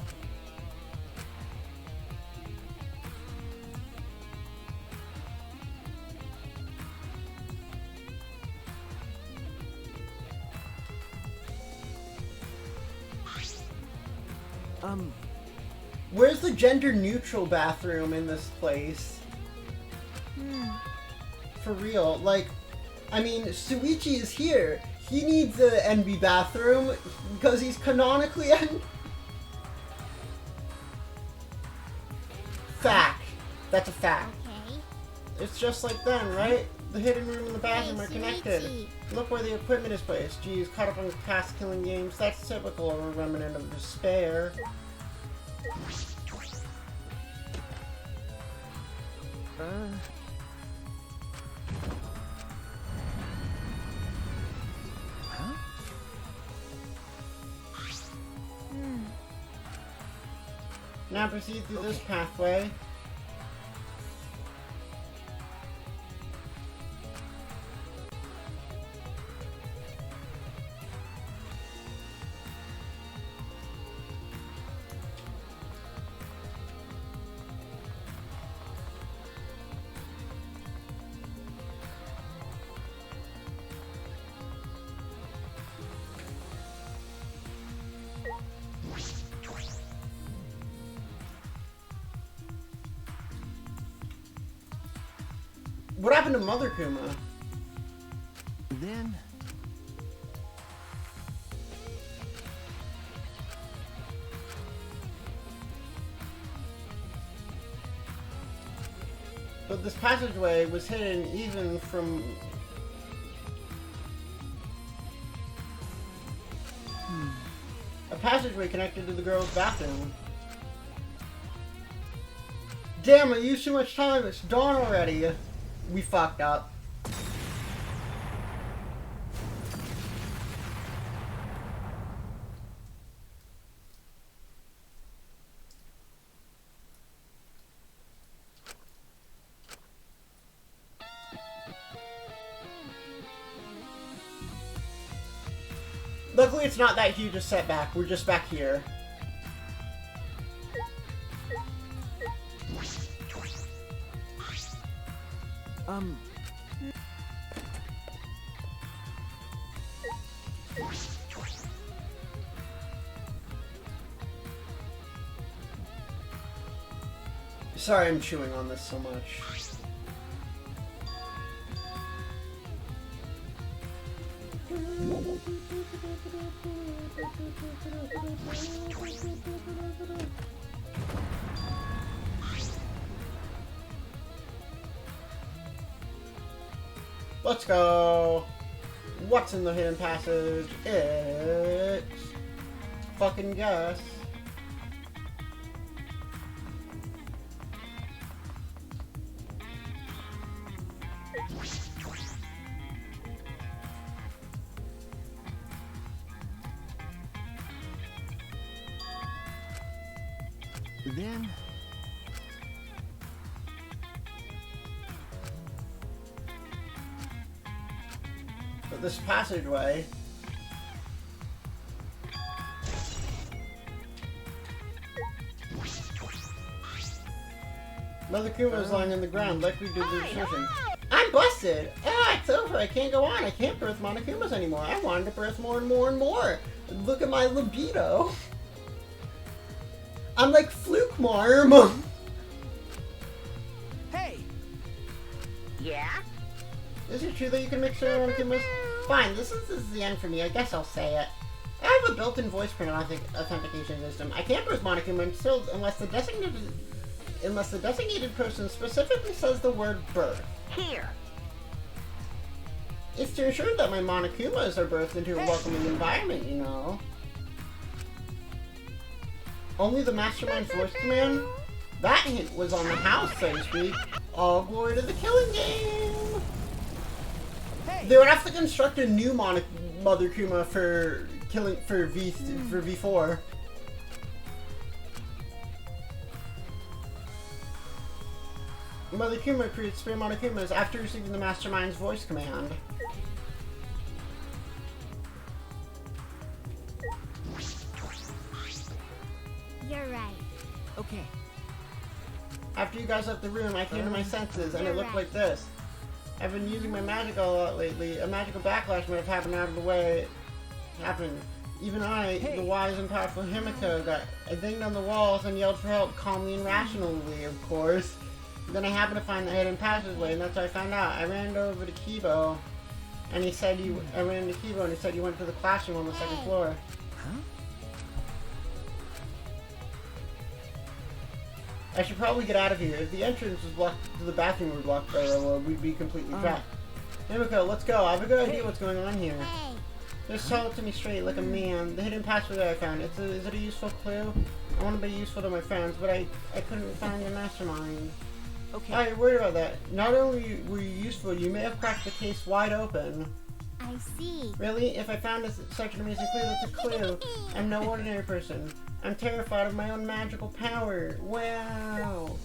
Where's the gender-neutral bathroom in this place? For real. Like, I mean, Suichi is here. He needs a NB bathroom because he's canonically Fact. That's a fact. Okay. It's just like them, right? The hidden room and the bathroom Hey, are connected. Suichi. Look where the equipment is placed. Geez, caught up on past killing games. That's typical of a remnant of despair. Now proceed through this pathway. What happened to Mother Kuma? Then... But this passageway was hidden even from... A passageway connected to the girl's bathroom. Damn, I used too much time. It's dawn already. We fucked up. Luckily, it's not that huge a setback. We're just back here. Sorry I'm chewing on this so much. Let's go. What's in the hidden passage? It's fucking guess. Then... But this passageway... Mother Kuma is lying on the ground, likely due to the decision. I'm busted! Ah, it's over, I can't go on, I can't birth Monokumas anymore. I wanted to birth more and more and more. Look at my libido. I'm like Fluke Marm. Hey! Yeah? Is it true that you can mix your Monokumas? Fine, this is the end for me, I guess I'll say it. I have a built-in voice print authentication system. I can't birth Monokuma unless the designated person specifically says the word birth. Here. It's to ensure that my Monokumas are birthed into a welcoming environment, you know. Only the Mastermind's voice command? That hint was on the house, so to speak. All glory to the killing game! Hey! They would have to construct a new Mother Kuma for killing for V4. Mother Kuma creates Spirit Monokumas after receiving the Mastermind's voice command. You're right. Okay. After you guys left the room, I came to my senses, and it looked like this. I've been using my magic a lot lately. A magical backlash might have happened out of the way. Even I, the wise and powerful Himiko, got dinged on the walls and yelled for help calmly and rationally, of course. Then I happened to find the hidden passageway, and that's how I found out. I ran over to Kibo, and he said you went to the classroom on the second floor. Huh? I should probably get out of here. If the entrance was blocked to the bathroom were blocked by railroad, we'd be completely trapped. Himiko, let's go. I have a good idea what's going on here. Hey. Just tell it to me straight, like a man. The hidden passageway I found. Is it a useful clue? I want to be useful to my friends, but I couldn't find the mastermind. Okay. Oh, you're worried about that. Not only were you useful, you may have cracked the case wide open. I see. Really? If I found such an amazing clue, that's a clue. I'm no ordinary person. I'm terrified of my own magical power. Wow.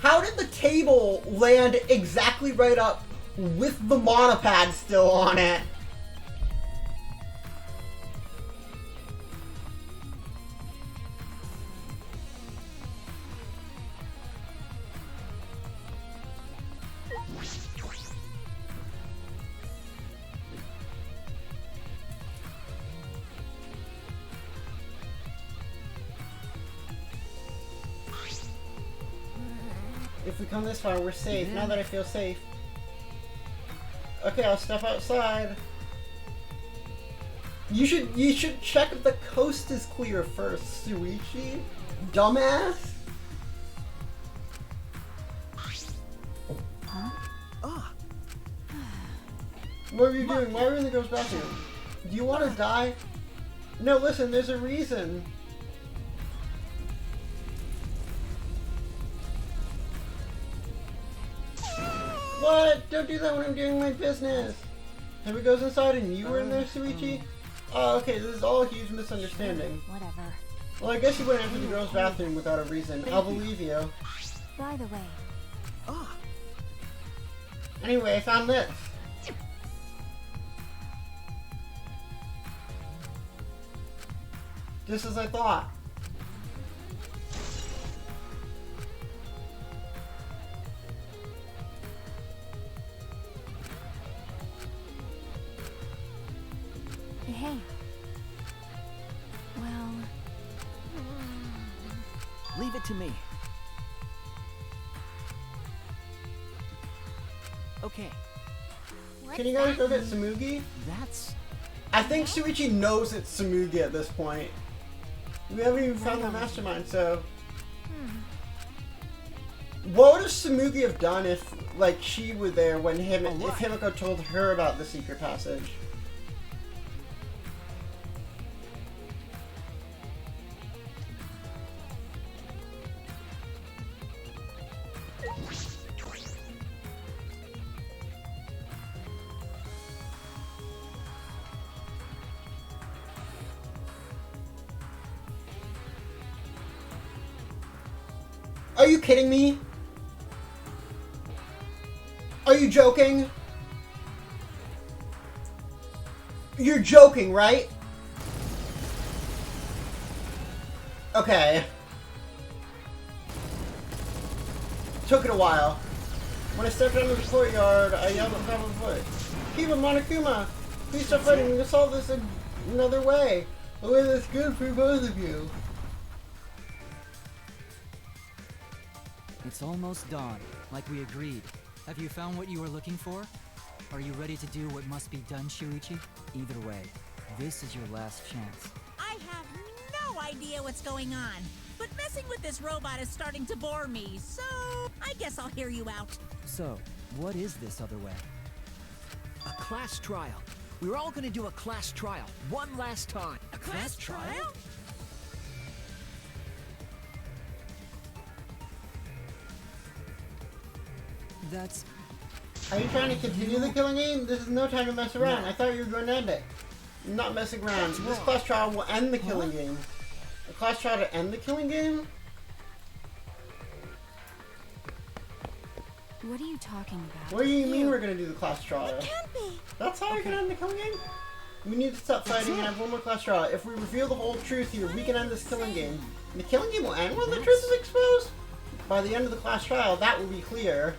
How did the table land exactly right up with the monopad still on it? If we come this far, we're safe. Now that I feel safe. Okay, I'll step outside. You should check if the coast is clear first, Suichi. Dumbass. Ah. What are you doing? Why are you in the girl's bathroom? Do you want to die? No, listen, there's a reason. What? Don't do that when I'm doing my business. Henry goes inside and you were in there, Suichi? Oh, okay, this is all a huge misunderstanding. Whatever. Well, I guess you wouldn't enter the girl's bathroom without a reason. I'll believe you. By the way, Ah. Anyway, I found this. Just as I thought. hey. Well, Leave it to me. Okay. Can you guys go get Tsumugi? That's... I think Suichi knows it's Tsumugi at this point. We haven't even found the mastermind, so... What would Tsumugi have done if, like, she were there when if Himiko told her about the secret passage? Are you kidding me? Are you joking? You're joking, right? Okay. Took it a while. When I stepped out of the courtyard, I yelled at the top of the voice, "Kiba Monokuma! Please stop fighting, we can solve this another way. A way that's good for both of you." It's almost dawn, like we agreed. Have you found what you were looking for? Are you ready to do what must be done, Shuichi? Either way, this is your last chance. I have no idea what's going on, but messing with this robot is starting to bore me, so I guess I'll hear you out. So, what is this other way? A class trial. We're all gonna do a class trial, one last time. A class trial? That's... Are you trying to continue the killing game? This is no time to mess around. I thought you were going to end it. I'm not messing around. This class trial will end the killing game. A class trial to end the killing game? What are you talking about? What do you mean we're gonna do the class trial? Can't be. That's how you're gonna end the killing game? We need to stop fighting and have one more class trial. If we reveal the whole truth here, we can end this killing game. And the killing game will end when the truth is exposed? By the end of the class trial, that will be clear.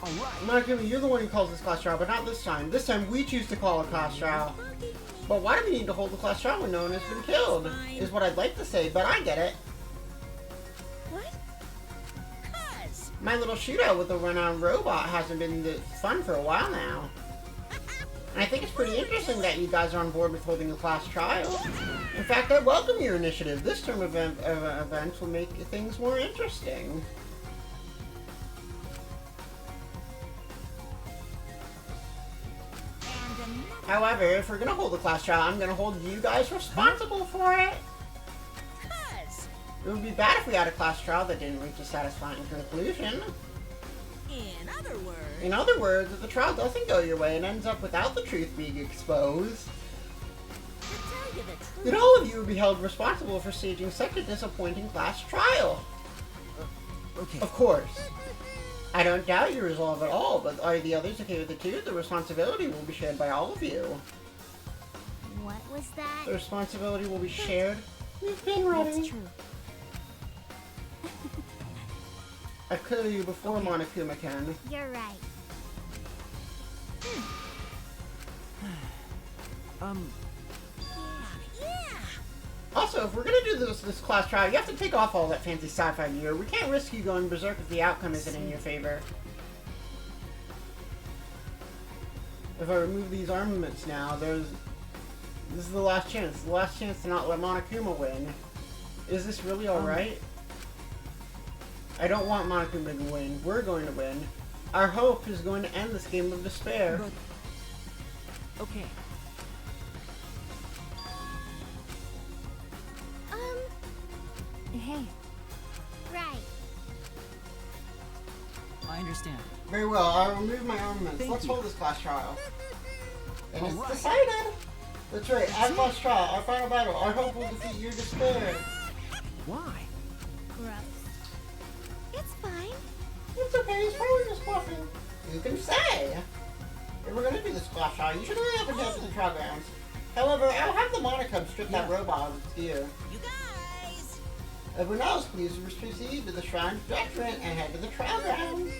Alright. Monokuma, you're the one who calls this class trial, but not this time. This time we choose to call a class trial. But why do we need to hold the class trial when no one has been killed? Is what I'd like to say, but I get it. What? My little shootout with the run-on robot hasn't been this fun for a while now. And I think it's pretty interesting that you guys are on board with holding a class trial. In fact, I welcome your initiative. This term of events will make things more interesting. However, if we're gonna hold a class trial, I'm gonna hold you guys responsible for it. It would be bad if we had a class trial that didn't reach a satisfying conclusion. In other words, if the trial doesn't go your way and ends up without the truth being exposed, then all of you would be held responsible for staging such a disappointing class trial. Okay. Of course. I don't doubt your resolve at all, but are the others okay with it too? The responsibility will be shared by all of you. What was that? The responsibility will be shared. We've been ready. That's true. I've killed you before, Monokuma can. You're right. Also, if we're gonna do this class trial, you have to take off all that fancy sci-fi gear. We can't risk you going berserk if the outcome isn't in your favor. If I remove these armaments now, this is the last chance. The last chance to not let Monokuma win. Is this really alright? I don't want Monokuma to win. We're going to win. Our hope is going to end this game of despair. But... Okay. Hey, Right. I understand. Very well, I'll remove my armaments. Thank Let's you. hold this class trial. And it's Alright. decided! That's right, our class trial, our final battle. Our hope will defeat your despair. Why? Gross. It's fine. It's okay, he's probably just bluffing. Who can say? If we're gonna do this class trial, you should really have a chance at the trial grounds. However, I'll have the Monokuma strip that robot of its gear. You guys! Everyone else, please proceed to the Shrine of Judgment and head to the trial grounds.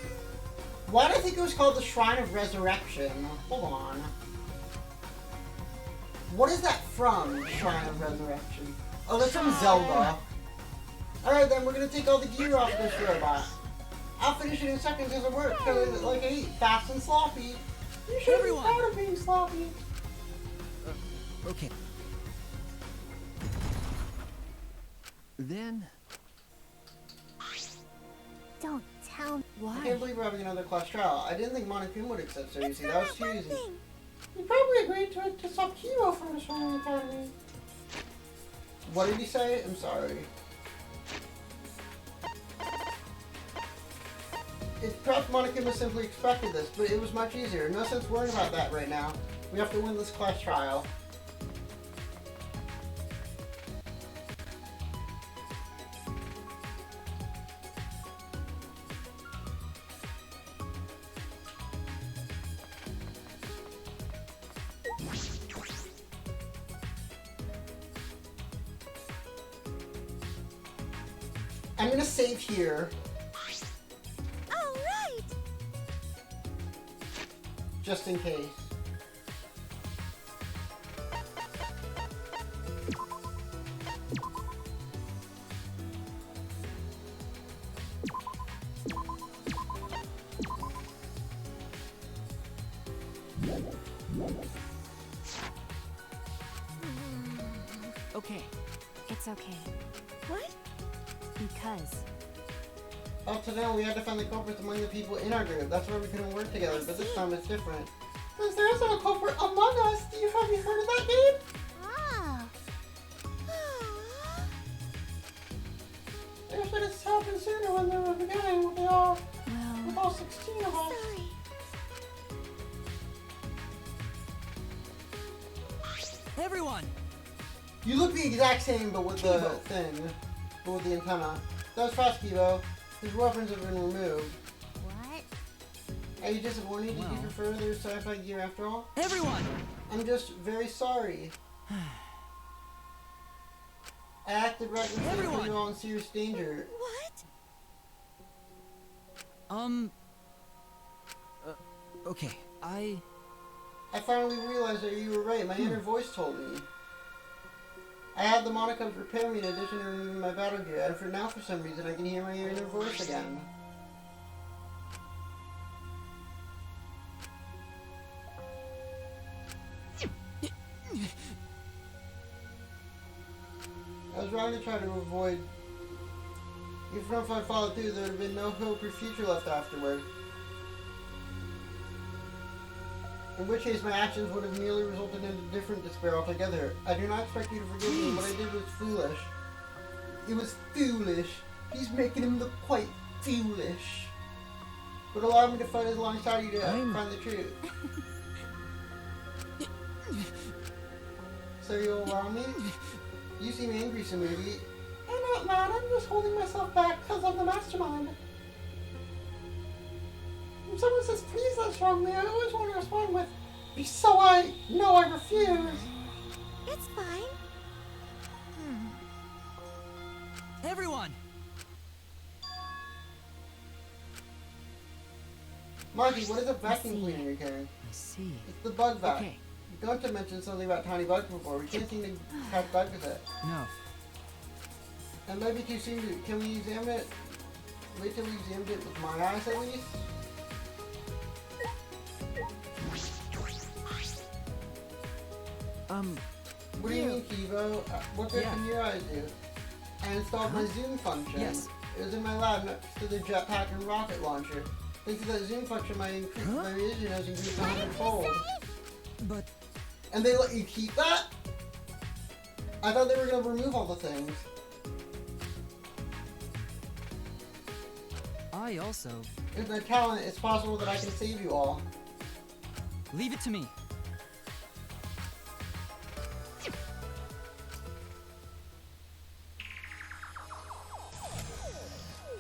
Why do I think it was called the Shrine of Resurrection? Hold on. What is that from, Shrine of Resurrection? Oh, that's from Zelda. Alright then, we're gonna take all the gear off this robot. I'll finish it in seconds as it works, because like I eat fast and sloppy. You should be Everyone. proud of being sloppy. Okay. Then... Don't tell me. I can't believe we're having another class trial. I didn't think Monokuma would accept so It's easy. not That was too one easy. thing. He probably agreed to stop Kiro from destroying the academy. What did he say? I'm sorry. Perhaps Monokuma simply expected this, but it was much easier. No sense worrying about that right now. We have to win this class trial. I'm gonna save here, All right. just in case. Okay. it's okay. What? Because Up to now, we had to find the culprits among the people in our group. That's where we couldn't work together, but this time it's different. Since there isn't a culprit among us, have you heard of that game? Ah. I should have happened sooner when they were beginning with all well, 16 of us. Sorry. Everyone! You look the exact same, but with the Kibo. thing. But with the antenna. That was fast, Kibo. His weapons have been removed. What? Are you disappointed? Did you Well. prefer their sci-fi gear after all? Everyone! I'm just very sorry. I acted recklessly and put you all in serious danger. What? Okay, I finally realized that you were right. My inner voice told me. I had the Monocubs repair me in addition to removing my battle gear, and for now, for some reason, I can hear my inner voice again. I was wrong to try to avoid. If Danganronpa had followed through, there would have been no hope or future left afterward. In which case, my actions would have merely resulted in a different despair altogether. I do not expect you to forgive me. What I did was foolish. It was foolish. He's making him look quite foolish. But allow me to fight alongside you to find the truth. So you'll allow me? You seem angry, Samudi. I'm not mad. I'm just holding myself back because I'm the mastermind. When someone says please that strongly, I always want to respond with, so I know I refuse. It's fine. everyone! Marky, what is a vacuum cleaner you're carrying? I see. It's the bug vac. Okay. Gunta mentioned something about tiny bugs before. We can't seem to catch bugs with it. No. It might be too soon to... Can we examine it? Wait till we examined it with my eyes at least? What do you mean, Kivo? What good can your eyes do? I installed my zoom function. Yes. It was in my lab next to the jetpack and rocket launcher. Thanks to that zoom function, my vision has increased 100-fold. But... And they let you keep that? I thought they were going to remove all the things. I also... With my talent, it's possible that I can save you all. Leave it to me.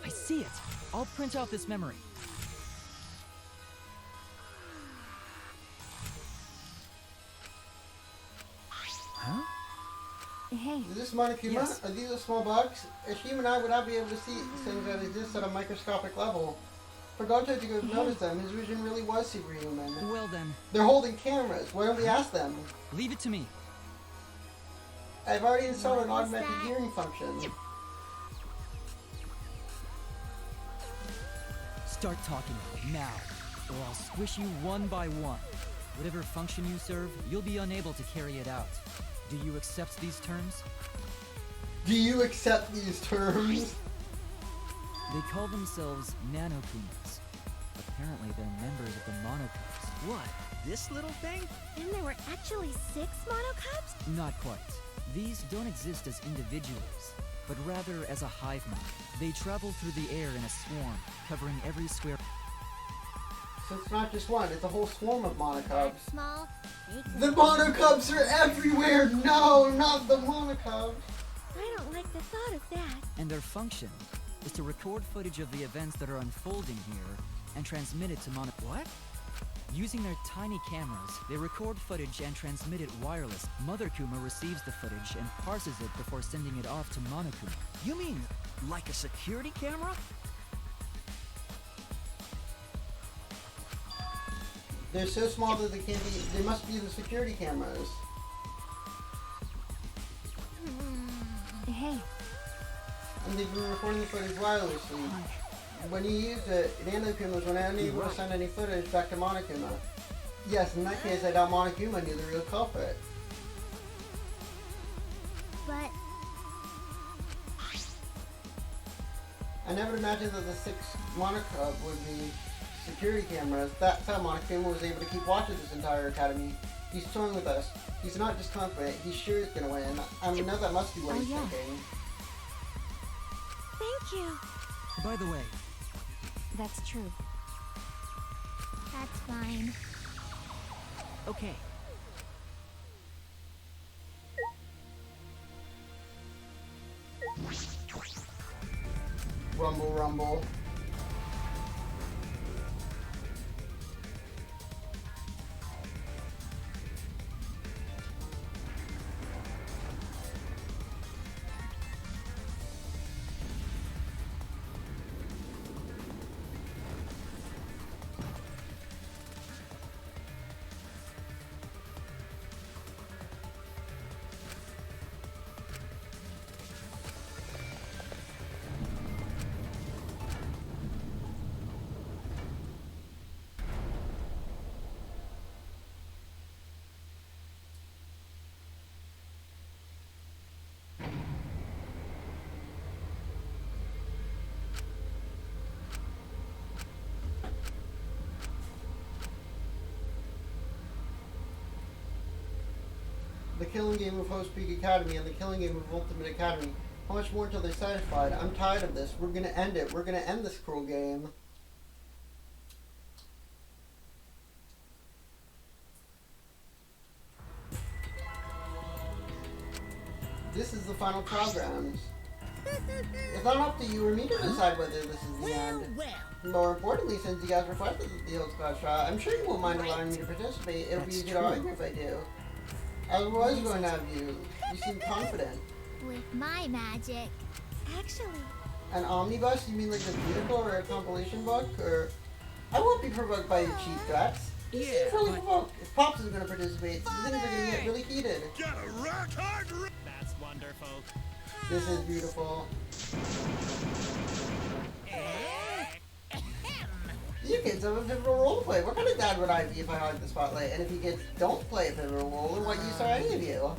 I see it. I'll print out this memory. Huh? Hey, Is this Monokuma? Yes. Are these the small bugs? A human eye would not be able to see things that exist at a microscopic level. For Gonto to have noticed them, his vision really was superhuman. Well then, They're holding cameras. Why don't we ask them? leave it to me. I've already installed an What was augmented that? hearing function. Start talking now, or I'll squish you one by one. Whatever function you serve, you'll be unable to carry it out. Do you accept these terms? Do you accept these terms? They call themselves nanokumas. Apparently they're members of the monocubs. What? This little thing? And there were actually 6 monocubs? Not quite. These don't exist as individuals, but rather as a hive mind. They travel through the air in a swarm, covering every square... So it's not just one, it's a whole swarm of monocubs. Small, big. The monocubs are everywhere! No, not the monocubs! I don't like the thought of that. And their function is to record footage of the events that are unfolding here and transmit it to What? Using their tiny cameras, they record footage and transmit it wireless. Mother Kuma receives the footage and parses it before sending it off to Monokuma. You mean like a security camera? They're so small that they can't be. They must be the security cameras. hey, And they've been recording the footage wirelessly. When you used it, Nanokumas were unable to send any footage back to Monokuma. Yes, in that case, I doubt Monokuma knew the real culprit. But I never imagined that the 6 Monokub would be security cameras. That's how Monokuma was able to keep watch of this entire academy. He's toying with us. He's not just confident, he's sure he's gonna win. I know that must be what he's thinking. thank you. By the way, that's true. That's fine. okay. Rumble, rumble. The killing game of Host Peak Academy and the killing game of Ultimate Academy. How much more until they're satisfied? I'm tired of this. We're gonna end it. We're gonna end this cruel game. This is the final programs. It's not up to you or me to decide whether this is the end. More importantly, since you guys requested the old Scotch shot, I'm sure you won't mind allowing me to participate. It'll be a good argument if I do. I was going to have you. You seem confident. With my magic. Actually. An omnibus? You mean like a vehicle or a compilation book? Or I won't be provoked by your cheap guts. You seem really provoked. If Pops is going to participate, things are going to get really heated. That's wonderful. This is beautiful. You kids have a pivotal role to play. What kind of dad would I be if I hogged the spotlight? And if you kids don't play a pivotal role, then what use are any of you?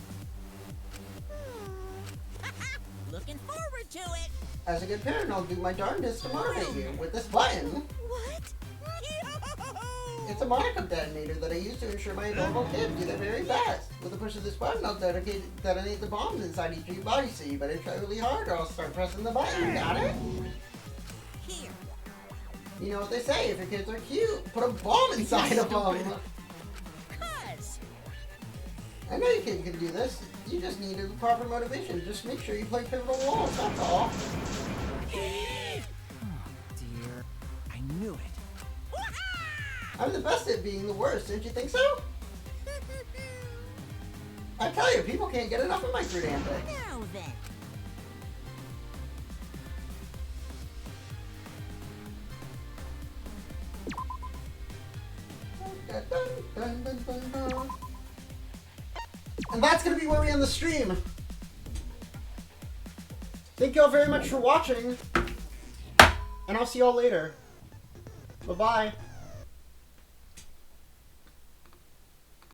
Looking forward to it. As a good parent, I'll do my darndest to motivate you with this button. What? It's a Monica detonator that I use to ensure my adorable kids do their very best. With the push of this button, I'll detonate the bombs inside each of your bodies, so you better try really hard or I'll start pressing the button. Got it? Here. You know what they say, if your kids are cute, put a bomb inside of them. Cuz. I know your kid can do this. You just need the proper motivation. Just make sure you play pivotal roles, that's all. Oh, dear. I knew it. I'm the best at being the worst, don't you think so? I tell you, people can't get enough of my crude antics. Now then. And that's going to be where we end the stream. Thank you all very much for watching. And I'll see you all later. Bye-bye.